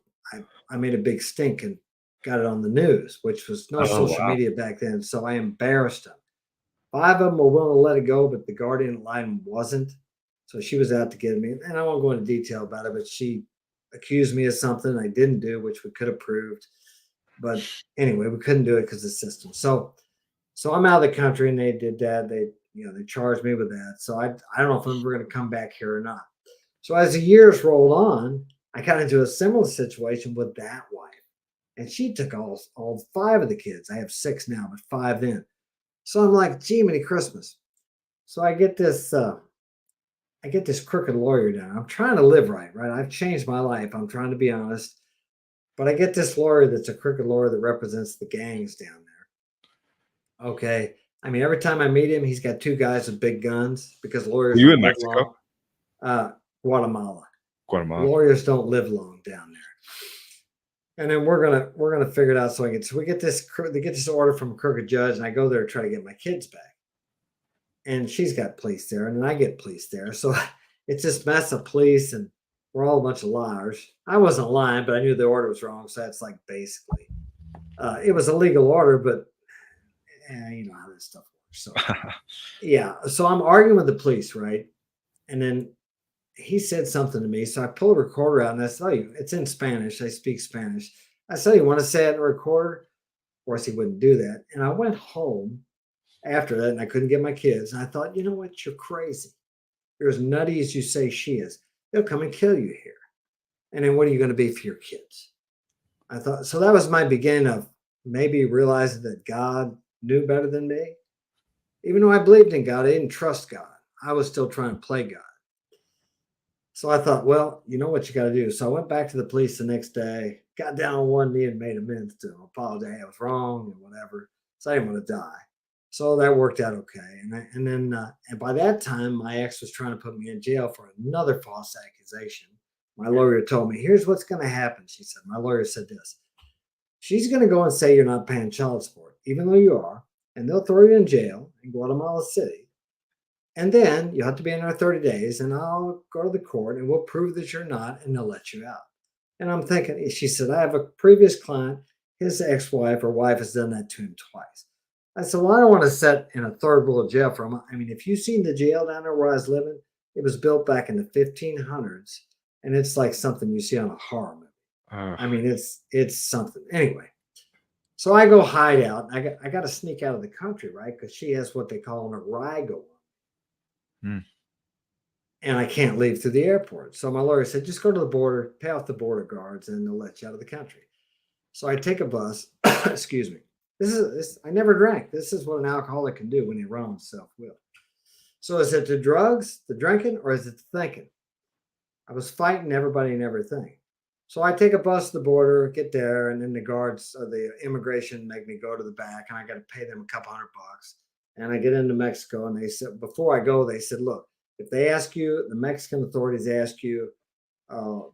made a big stink and got it on the news, which was no Oh, social wow. media back then. So I embarrassed them. Five of them were willing to let it go, but the guardian ad litem wasn't. So she was out to get me. And I won't go into detail about it, but she accused me of something I didn't do, which we could have proved. But anyway, we couldn't do it because of the system. So I'm out of the country and they did that. They charged me with that. So I don't know if I'm ever going to come back here or not. So as the years rolled on, I got into a similar situation with that wife. And she took all five of the kids. I have six now, but five then. So I'm like, gee, many Christmas. So I get this crooked lawyer down. I'm trying to live right, right? I've changed my life. I'm trying to be honest. But I get this lawyer that's a crooked lawyer that represents the gangs down there. Okay. I mean, every time I meet him, he's got two guys with big guns because Were lawyers you in don't live Mexico? long. Guatemala. Guatemala. Lawyers don't live long down there. And then we're gonna figure it out. So we get this order from a crooked judge, and I go there to try to get my kids back. And she's got police there, and then I get police there. So it's this mess of police, and we're all a bunch of liars. I wasn't lying, but I knew the order was wrong. So that's like basically, it was a legal order, but you know how this stuff works. So yeah, so I'm arguing with the police, right? And then he said something to me. So I pulled a recorder out and I said, oh, it's in Spanish. I speak Spanish. I said, you want to say it in the recorder? Of course, he wouldn't do that. And I went home after that and I couldn't get my kids. And I thought, you know what? You're crazy. You're as nutty as you say she is. They'll come and kill you here. And then what are you going to be for your kids? I thought, so that was my beginning of maybe realizing that God knew better than me. Even though I believed in God, I didn't trust God. I was still trying to play God. So I thought, well, you know what you got to do. So I went back to the police the next day, got down on one knee and made amends to them, apologized, I was wrong and whatever. So I didn't want to die. So that worked out okay. And by that time, my ex was trying to put me in jail for another false accusation. My lawyer told me, here's what's going to happen. She said, my lawyer said this. She's going to go and say you're not paying child support, even though you are, and they'll throw you in jail in Guatemala City. And then you have to be in there 30 days, and I'll go to the court and we'll prove that you're not, and they'll let you out. And I'm thinking, she said, I have a previous client, his ex wife or wife has done that to him twice. I said, well, I don't want to sit in a third world jail for him. I mean, if you've seen the jail down there where I was living, it was built back in the 1500s, and it's like something you see on a horror movie. Uh, I mean, it's something. Anyway, so I go hide out. I got to sneak out of the country, right? Because she has what they call an arrival, mm. and I can't leave through the airport. So my lawyer said, just go to the border, pay off the border guards, and they'll let you out of the country. So I take a bus. Excuse me. I never drank. This is what an alcoholic can do when they run on self-will. So is it the drugs, the drinking, or is it the thinking? I was fighting everybody and everything. So I take a bus to the border, get there, and then the guards or the immigration make me go to the back, and I got to pay them a couple $100. And I get into Mexico, and they said, before I go, they said, look, if they ask you, the Mexican authorities ask you,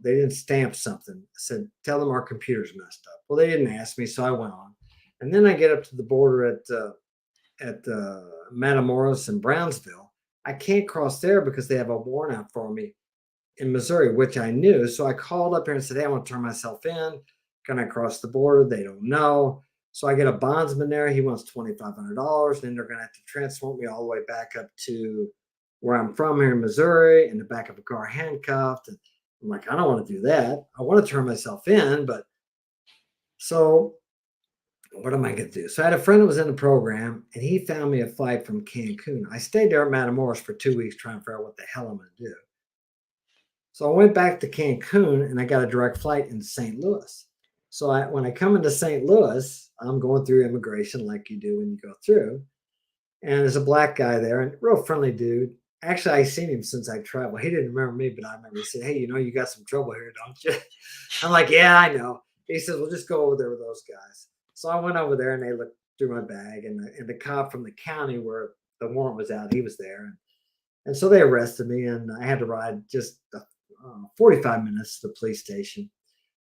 they didn't stamp something. I said, tell them our computer's messed up. Well, they didn't ask me, so I went on. And then I get up to the border at Matamoros and Brownsville. I can't cross there because they have a warrant out for me in Missouri, which I knew. So I called up here and said, hey, I want to turn myself in. Can I cross the border? They don't know. So I get a bondsman there. He wants $2,500. Then they're going to have to transport me all the way back up to where I'm from here in Missouri in the back of a car handcuffed. And I'm like, I don't want to do that. I want to turn myself in. But so what am I going to do? So I had a friend that was in the program and he found me a flight from Cancun. I stayed there at Matamoros for 2 weeks trying to figure out what the hell I'm going to do. So I went back to Cancun and I got a direct flight into St. Louis. So when I come into St. Louis, I'm going through immigration like you do when you go through. And there's a black guy there and real friendly dude. Actually, I seen him since I traveled. He didn't remember me, but I remember he said, hey, you got some trouble here, don't you? I'm like, yeah, I know. He says, well, just go over there with those guys. So I went over there and they looked through my bag and the cop from the county where the warrant was out, he was there. And so they arrested me and I had to ride just 45 minutes to the police station.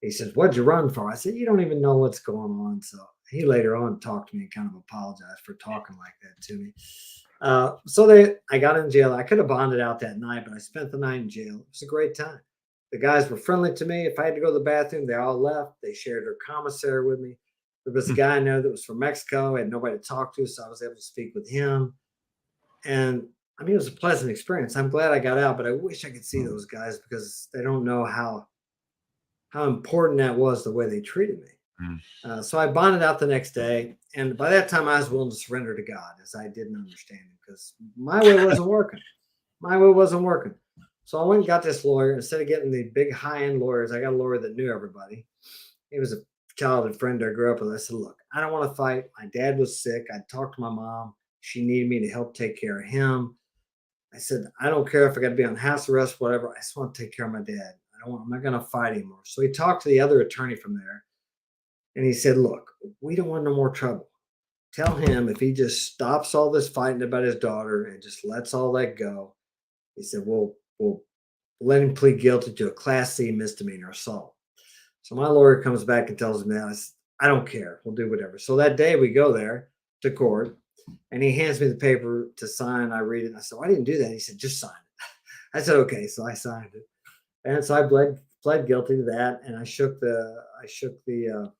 He says, what'd you run for? I said, you don't even know what's going on. So he later on talked to me and kind of apologized for talking like that to me. I got in jail. I could have bonded out that night, but I spent the night in jail. It was a great time. The guys were friendly to me. If I had to go to the bathroom, they all left. They shared their commissary with me. There was a Mm, guy I know that was from Mexico. I had nobody to talk to, so I was able to speak with him. And I mean, it was a pleasant experience. I'm glad I got out, but I wish I could see those guys because they don't know how important that was the way they treated me. mm. So I bonded out the next day, and by that time I was willing to surrender to God, as I didn't understand him because my way wasn't working. My way wasn't working. So I went and got this lawyer. Instead of getting the big high end lawyers, I got a lawyer that knew everybody. He was a childhood friend I grew up with. I said, "Look, I don't want to fight. My dad was sick. I talked to my mom. She needed me to help take care of him. I said, I don't care if I got to be on house arrest, whatever. I just want to take care of my dad. I'm not going to fight anymore." So he talked to the other attorney from there and he said, "Look, we don't want no more trouble. Tell him if he just stops all this fighting about his daughter and just lets all that go." He said, we'll let him plead guilty to a Class C misdemeanor assault. So my lawyer comes back and tells him that. I don't care. We'll do whatever. So that day we go there to court and he hands me the paper to sign. I read it. And I said, "Well, I didn't do that." He said, "Just sign it." I said, "Okay." So I signed it. And so I pled guilty to that. And I shook the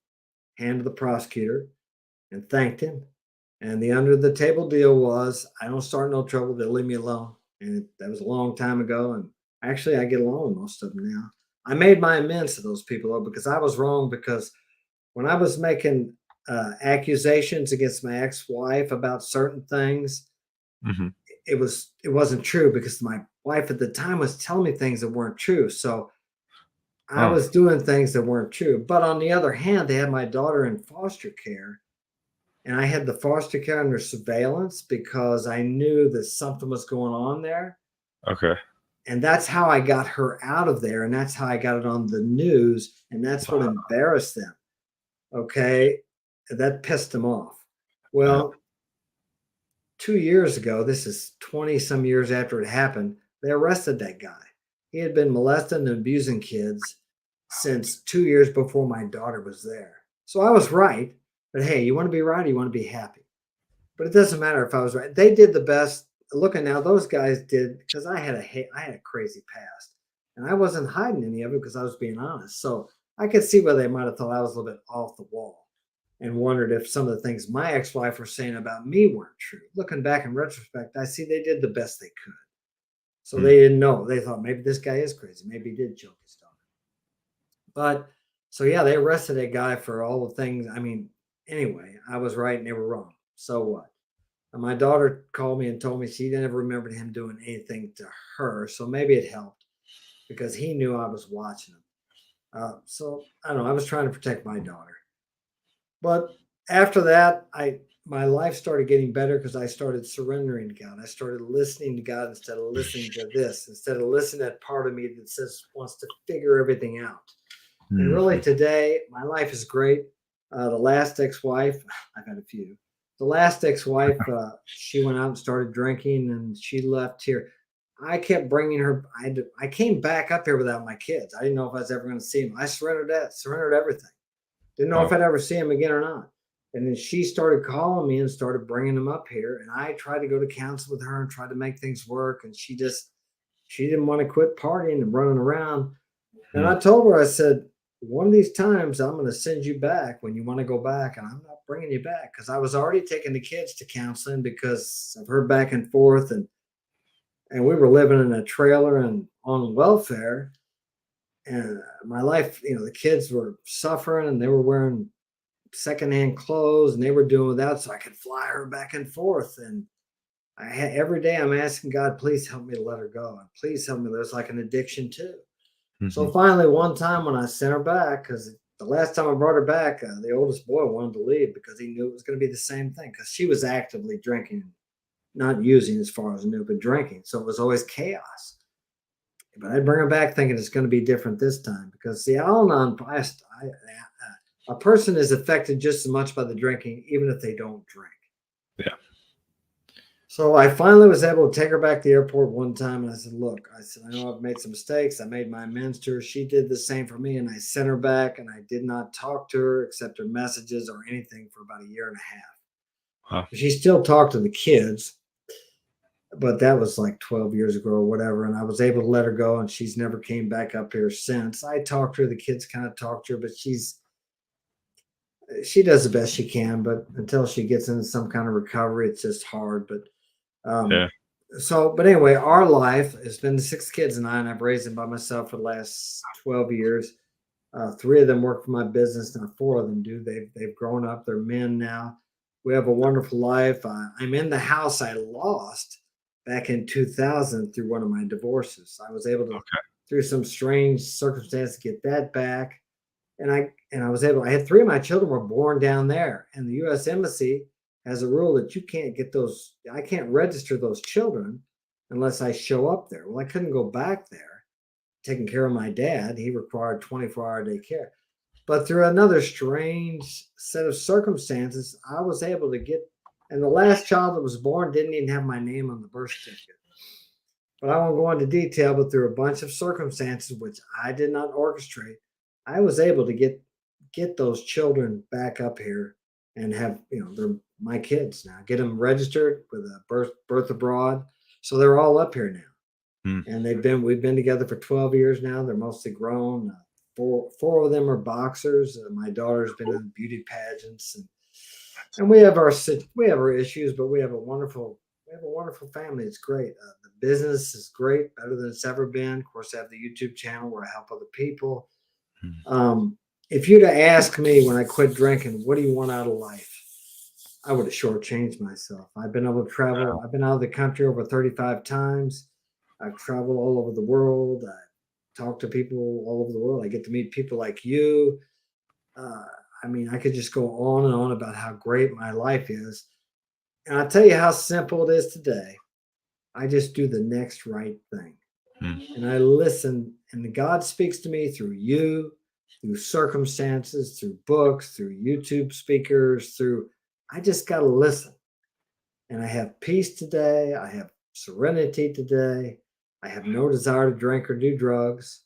hand of the prosecutor and thanked him. And the under the table deal was, I don't start no trouble. They'll leave me alone. And that was a long time ago. And actually, I get along with most of them now. I made my amends to those people though, because I was wrong. Because when I was making accusations against my ex-wife about certain things, Mhm. it wasn't true because my wife at the time was telling me things that weren't true. So I Oh, was doing things that weren't true. But on the other hand, they had my daughter in foster care. And I had the foster care under surveillance because I knew that something was going on there. okay. And that's how I got her out of there. And that's how I got it on the news. And that's what Wow. embarrassed them. Okay. That pissed them off. Yeah. Well, 2 years ago, this is 20 some years after it happened, they arrested that guy. He had been molesting and abusing kids since 2 years before my daughter was there. So I was right. But hey, you want to be right or you want to be happy? But it doesn't matter if I was right. They did the best. Looking now, those guys did because I had a crazy past, and I wasn't hiding any of it because I was being honest. So I could see where they might have thought I was a little bit off the wall, and wondered if some of the things my ex-wife was saying about me weren't true. Looking back in retrospect, I see they did the best they could. So Mm, they didn't know. They thought maybe this guy is crazy. Maybe he did choke his daughter. But so yeah, they arrested a guy for all the things. I mean, anyway, I was right and they were wrong. So what? And my daughter called me and told me she never remembered him doing anything to her. So maybe it helped because he knew I was watching him. So I don't know. I was trying to protect my daughter. But after that, I my life started getting better because I started surrendering to God. I started listening to God instead of listening to this, instead of listening to that part of me that says wants to figure everything out. And really, mhm. today, my life is great. The last ex-wife, I've had a few. The last ex-wife, she went out and started drinking, and she left here. I kept bringing her. I came back up here without my kids. I didn't know if I was ever going to see them. I surrendered everything. Didn't know if Oh, I'd ever see him again or not. And then she started calling me and started bringing him up here. And I tried to go to counsel with her and tried to make things work. And she didn't want to quit partying and running around. And mm, I told her, I said, one of these times I'm going to send you back when you want to go back, and I'm not bringing you back because I was already taking the kids to counseling because of her back and forth, and we were living in a trailer and on welfare, and my life, the kids were suffering and they were wearing secondhand clothes and they were doing without, so I could fly her back and forth, and every day I'm asking God, please help me to let her go, and please help me. There's like an addiction too. So mhm. finally, one time when I sent her back, because the last time I brought her back, the oldest boy wanted to leave because he knew it was going to be the same thing because she was actively drinking, not using as far as I knew, but drinking. So it was always chaos. But I bring her back thinking it's going to be different this time because the Al-Anon, a person is affected just as much by the drinking, even if they don't drink. Yeah. So I finally was able to take her back to the airport one time and I said, look, I said, I know I've made some mistakes. I made my amends to her. She did the same for me. And I sent her back and I did not talk to her except her messages or anything for about a year and a half. Wow. She still talked to the kids. but that was like 12 years ago or whatever. And I was able to let her go, and she's never came back up here since. I talked to her, the kids kind of talked to her, but she does the best she can. But until she gets into some kind of recovery, it's just hard. But um, Yeah. but anyway, our life has been the six kids and I've raised them by myself for the last 12 years. Three of them work for my business now. Four of them do. They've grown up. They're men now. We have a wonderful life. I'm in the house I lost back in 2000 through one of my divorces. I was able to, Okay. through some strange circumstances, get that back. And I was able. I had three of my children were born down there, and the U.S. Embassy has a rule that you can't get those. I can't register those children unless I show up there. Well, I couldn't go back there taking care of my dad. He required 24-hour day care. But through another strange set of circumstances, I was able to get, and the last child that was born didn't even have my name on the birth certificate. But I won't go into detail, but through a bunch of circumstances which I did not orchestrate, I was able to get those children back up here and have, they're my kids now. Get them registered with a birth abroad. So they're all up here now. Mm. And we've been together for 12 years now. They're mostly grown. Four of them are boxers. My daughter's been Cool. in beauty pageants, and we have our issues, but we have a wonderful family. It's great. The business is great, better than it's ever been. Of course, I have the YouTube channel where I help other people. Mm. Um, if you'd have asked me when I quit drinking, what do you want out of life? I would have shortchanged myself. I've been able to travel. I've been out of the country over 35 times. I've traveled all over the world. I talk to people all over the world. I get to meet people like you. Uh, I mean, I could just go on and on about how great my life is. And I'll tell you how simple it is today. I just do the next right thing. Mm. And I listen, and God speaks to me through you, through circumstances, through books, through YouTube speakers, I just got to listen. And I have peace today. I have serenity today. I have no desire to drink or do drugs.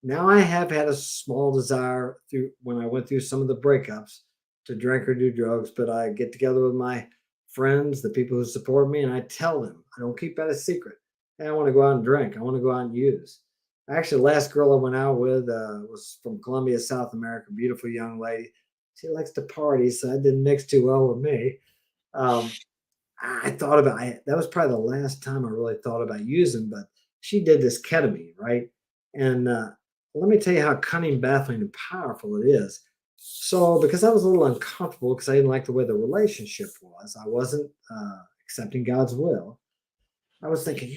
Now I have had a small desire through when I went through some of the breakups to drink or do drugs, but I get together with my friends, the people who support me, and I tell them, I don't keep that a secret. Hey, I want to go out and drink. I want to go out and use. Actually, the last girl I went out with was from Colombia, South America, beautiful young lady. She likes to party, so that didn't mix too well with me. Um, I thought about it. That was probably the last time I really thought about using, but she did this ketamine, right? And let me tell you how cunning, baffling, and powerful it is. So, because I was a little uncomfortable because I didn't like the way the relationship was, I wasn't accepting God's will. I was thinking,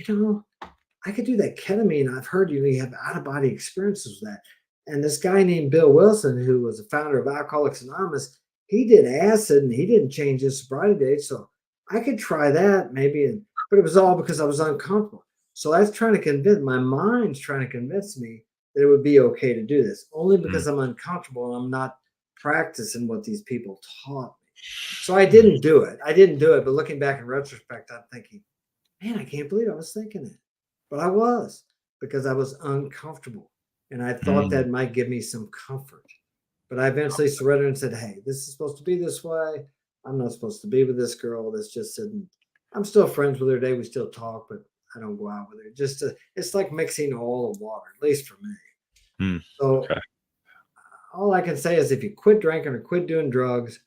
I could do that ketamine. I've heard you have out of body experiences with that. And this guy named Bill Wilson, who was the founder of Alcoholics Anonymous, he did acid and he didn't change his sobriety date. So I could try that maybe. But it was all because I was uncomfortable. So that's trying to convince my mind's trying to convince me that it would be okay to do this, only Mm. because I'm uncomfortable and I'm not practicing what these people taught me. So I Mm. didn't do it. I didn't do it. But looking back in retrospect, I'm thinking, man, I can't believe I was thinking it. But I was because I was uncomfortable. And I thought Mm. that might give me some comfort. But I eventually surrendered and said, hey, this is supposed to be this way. I'm not supposed to be with this girl. This just isn't. I'm still friends with her today. We still talk, but I don't go out with her. It's like mixing oil and water, at least for me. Mm. So Okay. all I can say is if you quit drinking or quit doing drugs,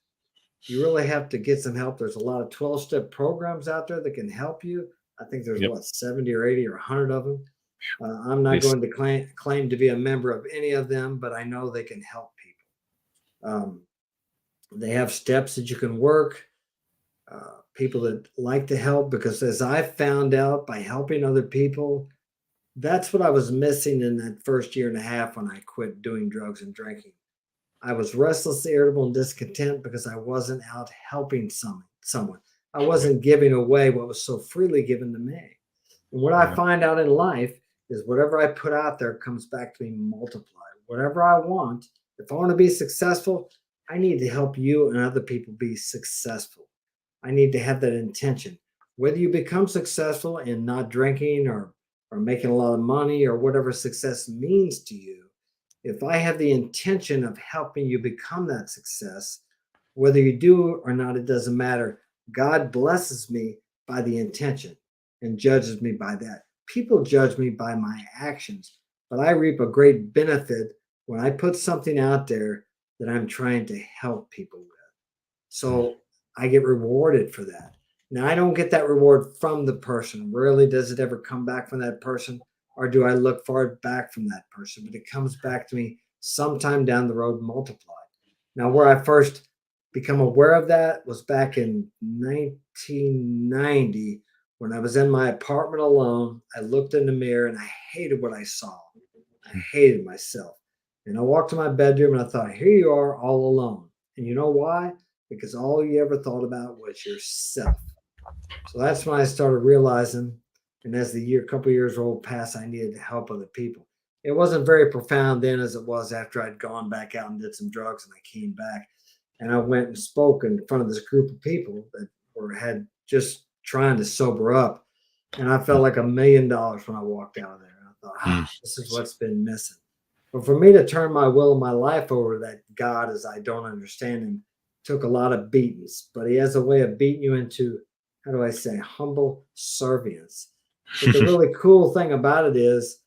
you really have to get some help. There's a lot of 12-step programs out there that can help you. I think there's Yep. what, 70 or 80 or 100 of them. I'm At not least. going to claim to be a member of any of them, but I know they can help people. They have steps that you can work. People that like to help, because as I found out by helping other people, that's what I was missing in that first year and a half when I quit doing drugs and drinking. I was restless, irritable, and discontent because I wasn't out helping someone. I Yep. wasn't giving away what was so freely given to me. And what I Yeah. find out in life is whatever I put out there comes back to me multiplied. Whatever I want, if I want to be successful, I need to help you and other people be successful. I need to have that intention. Whether you become successful in not drinking or making a lot of money or whatever success means to you, if I have the intention of helping you become that success, whether you do or not, it doesn't matter. God blesses me by the intention. and judges me by that. People judge me by my actions, but I reap a great benefit when I put something out there that I'm trying to help people with. Mm. So I get rewarded for that. Now, I don't get that reward from the person. Rarely does it ever come back from that person, or do I look for it back from that person, but it comes back to me sometime down the road multiplied. Now, where I first become aware of that was back in 1990 when I was in my apartment alone. I looked in the mirror and I hated what I saw. I Mm. hated myself. And I walked to my bedroom and I thought, here you are all alone. And you know why? Because all you ever thought about was yourself. So that's when I started realizing, and as the couple of years rolled past, I needed to help other people. It wasn't very profound then as it was after I'd gone back out and did some drugs and I came back and I went and spoke in front of this group of people that had just trying to sober up. And I felt like $1 million when I walked out of there. I thought, Mm. this is what's been missing. But for me to turn my will and my life over to that God as I don't understand him took a lot of beatings. But he has a way of beating you into, how do I say, humble servience. But the really cool thing about it is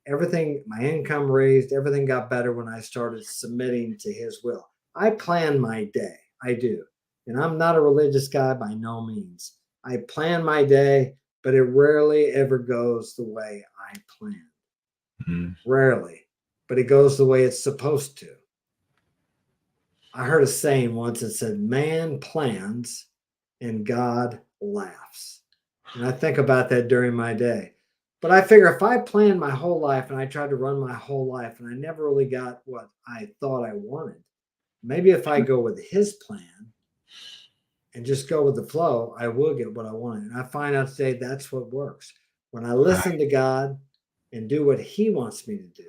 everything, my income raised, everything got better when I started submitting to his will. I plan my day. I do. And I'm not a religious guy by no means. I plan my day, but it rarely ever goes the way I plan. Mm. Rarely, but it goes the way it's supposed to. I heard a saying once that said, man plans and God laughs. And I think about that during my day. But I figure if I planned my whole life and I tried to run my whole life and I never really got what I thought I wanted, maybe if I go with his plan and just go with the flow, I will get what I want. And I find out today that's what works. When I listen Right. to God and do what he wants me to do,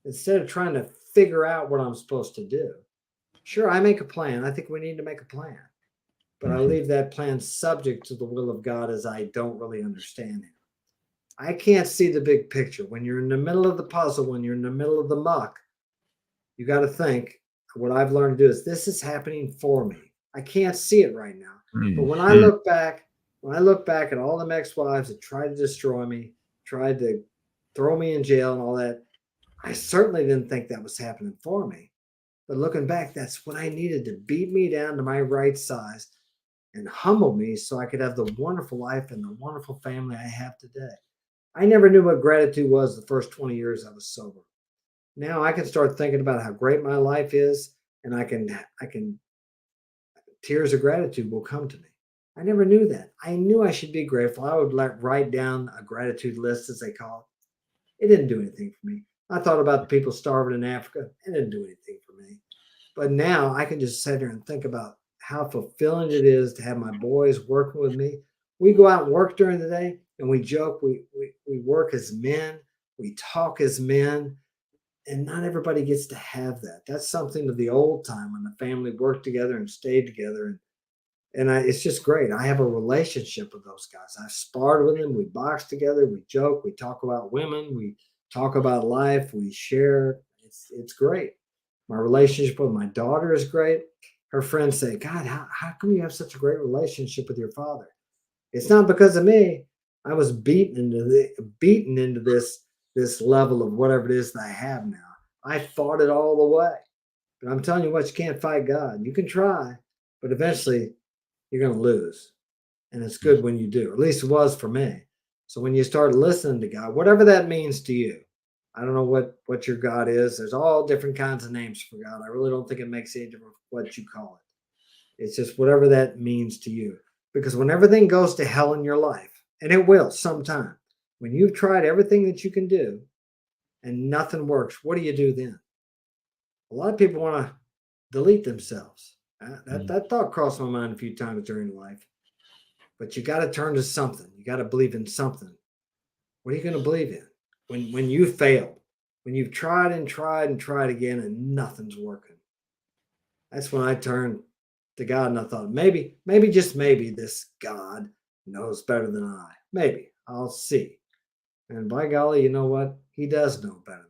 instead of trying to figure out what I'm supposed to do. Sure, I make a plan. I think we need to make a plan, but I Mhm. leave that plan subject to the will of God as I don't really understand him. I can't see the big picture. When you're in the middle of the puzzle, when you're in the middle of the muck, you got to think what I've learned to do is this is happening for me. I can't see it right now. But Mm. when I Mm. look back, when I look back at all the ex-wives that tried to destroy me, tried to throw me in jail and all that, I certainly didn't think that was happening for me. But looking back, that's what I needed to beat me down to my right size and humble me so I could have the wonderful life and the wonderful family I have today. I never knew what gratitude was the first 20 years I was sober. Now I can start thinking about how great my life is, and I can tears of gratitude will come to me. I never knew that. I knew I should be grateful. I would write down a gratitude list, as they call it. It didn't do anything for me. I thought about the people starving in Africa. It didn't do anything for me. But now I can just sit here and think about how fulfilling it is to have my boys working with me. We go out and work during the day and we joke, we work as men, we talk as men, and not everybody gets to have that. That's something of the old time when the family worked together and stayed together. It's just great. I have a relationship with those guys. I've sparred with them. We box together. We joke. We talk about women. We talk about life. We share. It's great. My relationship with my daughter is great. Her friends say, God, how come you have such a great relationship with your father? It's not because of me. I was beaten into this level of whatever it is that I have now. I fought it all the way. But I'm telling you what, you can't fight God. You can try, but eventually you're going to lose. And it's Mm. good when you do. At least it was for me. So when you start listening to God, whatever that means to you, I don't know what your God is. There's all different kinds of names for God. I really don't think it makes any difference what you call it. It's just whatever that means to you. Because when everything goes to hell in your life, and it will sometime, when you've tried everything that you can do and nothing works, what do you do then? A lot of people want to delete themselves. That, Mm. that thought crossed my mind a few times during life. But you got to turn to something. You got to believe in something. What are you going to believe in when you failed? When you've tried and tried and tried again and nothing's working? That's when I turned to God and I thought, maybe just maybe this God knows better than I. Maybe I'll see. And by golly, you know what? He does know better than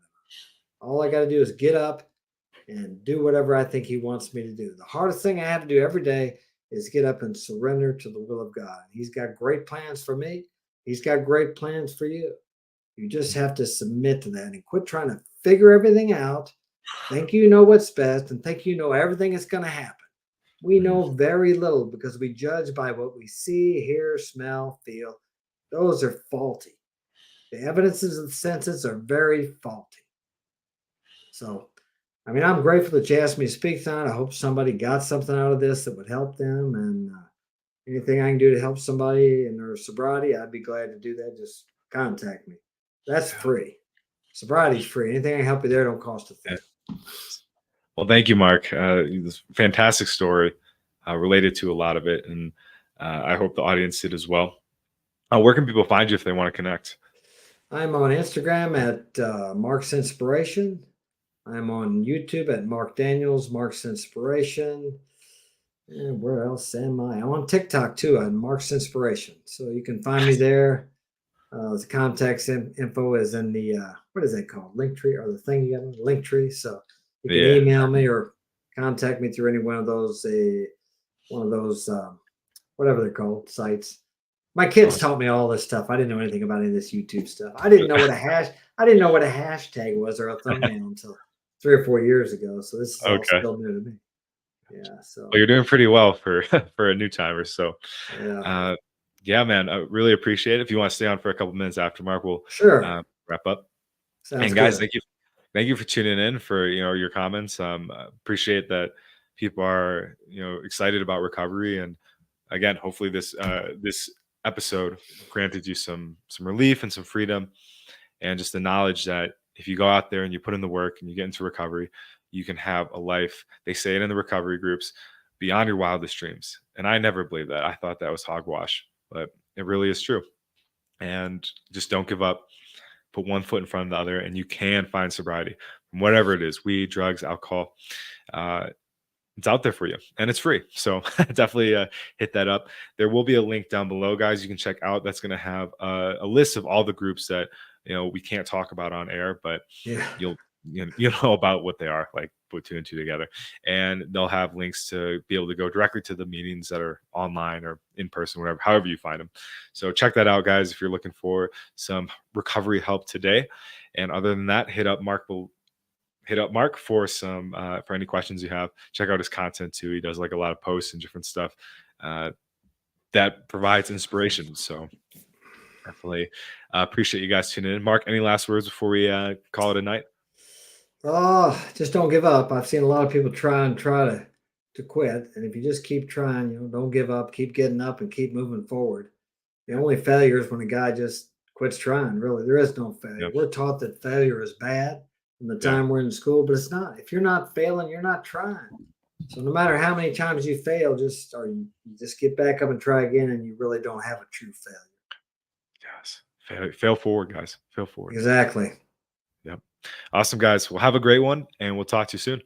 I. All I got to do is get up and do whatever I think He wants me to do. The hardest thing I have to do every day is get up and surrender to the will of God. He's got great plans for me. He's got great plans for you. You just have to submit to that and quit trying to figure everything out. Think you know what's best and think you know everything is going to happen. We Mm. know very little because we judge by what we see, hear, smell, feel. Those are faulty. The evidences of the senses are very faulty. So, I mean, I'm grateful that you asked me to speak tonight. I hope somebody got something out of this that would help them. And anything I can do to help somebody in their sobriety, I'd be glad to do that. Just contact me. That's Yeah. free. Sobriety's free. Anything I can help you there don't cost a Yeah. thing. Well, thank you, Mark. This fantastic story related to a lot of it, and I hope the audience did as well. Where can people find you if they want to connect? I'm on Instagram at Mark's Inspiration. I'm on YouTube at Mark Daniels, Mark's Inspiration. And where else am I? I'm on TikTok too on Mark's Inspiration. So you can find me there. The contact info is in the what is that called? Link tree or the thing you got? Link tree. So you can Yeah. email me or contact me through any one of those whatever they're called sites. My kids Awesome. taught me all this stuff. I didn't know anything about any of this YouTube stuff. I didn't know what a hash. I didn't know what a hashtag was or a thumbnail until 3 or 4 years ago. So this is all Okay. still new to me. Yeah. Well, So you're doing pretty well for for a new timer. So, yeah. uh, yeah, man, I really appreciate it. If you want to stay on for a couple minutes after Mark, we'll Sure. wrap up. Sounds And guys, good. thank you for tuning in for your comments. Appreciate that people are excited about recovery, and again, hopefully this episode granted you some relief and some freedom, and just the knowledge that if you go out there and you put in the work and you get into recovery, you can have a life. They say it in the recovery groups, beyond your wildest dreams. And I never believed that. I thought that was hogwash, but it really is true. And just don't give up. Put one foot in front of the other, and you can find sobriety from whatever it is: weed, drugs, alcohol. Uh, it's out there for you, and it's free. So definitely hit that up. There will be a link down below, guys. You can check out. That's going to have a list of all the groups that we can't talk about on air, but Yeah. you'll you know about what they are. Like put two and two together, and they'll have links to be able to go directly to the meetings that are online or in person, whatever, however you find them. So check that out, guys, if you're looking for some recovery help today. And other than that, hit up Mark for some for any questions you have. Check out his content too. He does like a lot of posts and different stuff uh, that provides inspiration. So definitely appreciate you guys tuning in. Mark, any last words before we call it a night? Oh, just don't give up. I've seen a lot of people try to quit, and if you just keep trying, don't give up. Keep getting up and keep moving forward. The only failure is when a guy just quits trying. Really, there is no failure. Yep. We're taught that failure is bad from the Yeah. time we're in school, but it's not. If you're not failing, you're not trying. So no matter how many times you fail, you just get back up and try again, and you really don't have a true failure. Yes. Fail forward, guys. Fail forward. Exactly. Yep. Awesome, guys. Well, have a great one, and we'll talk to you soon.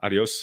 Adios.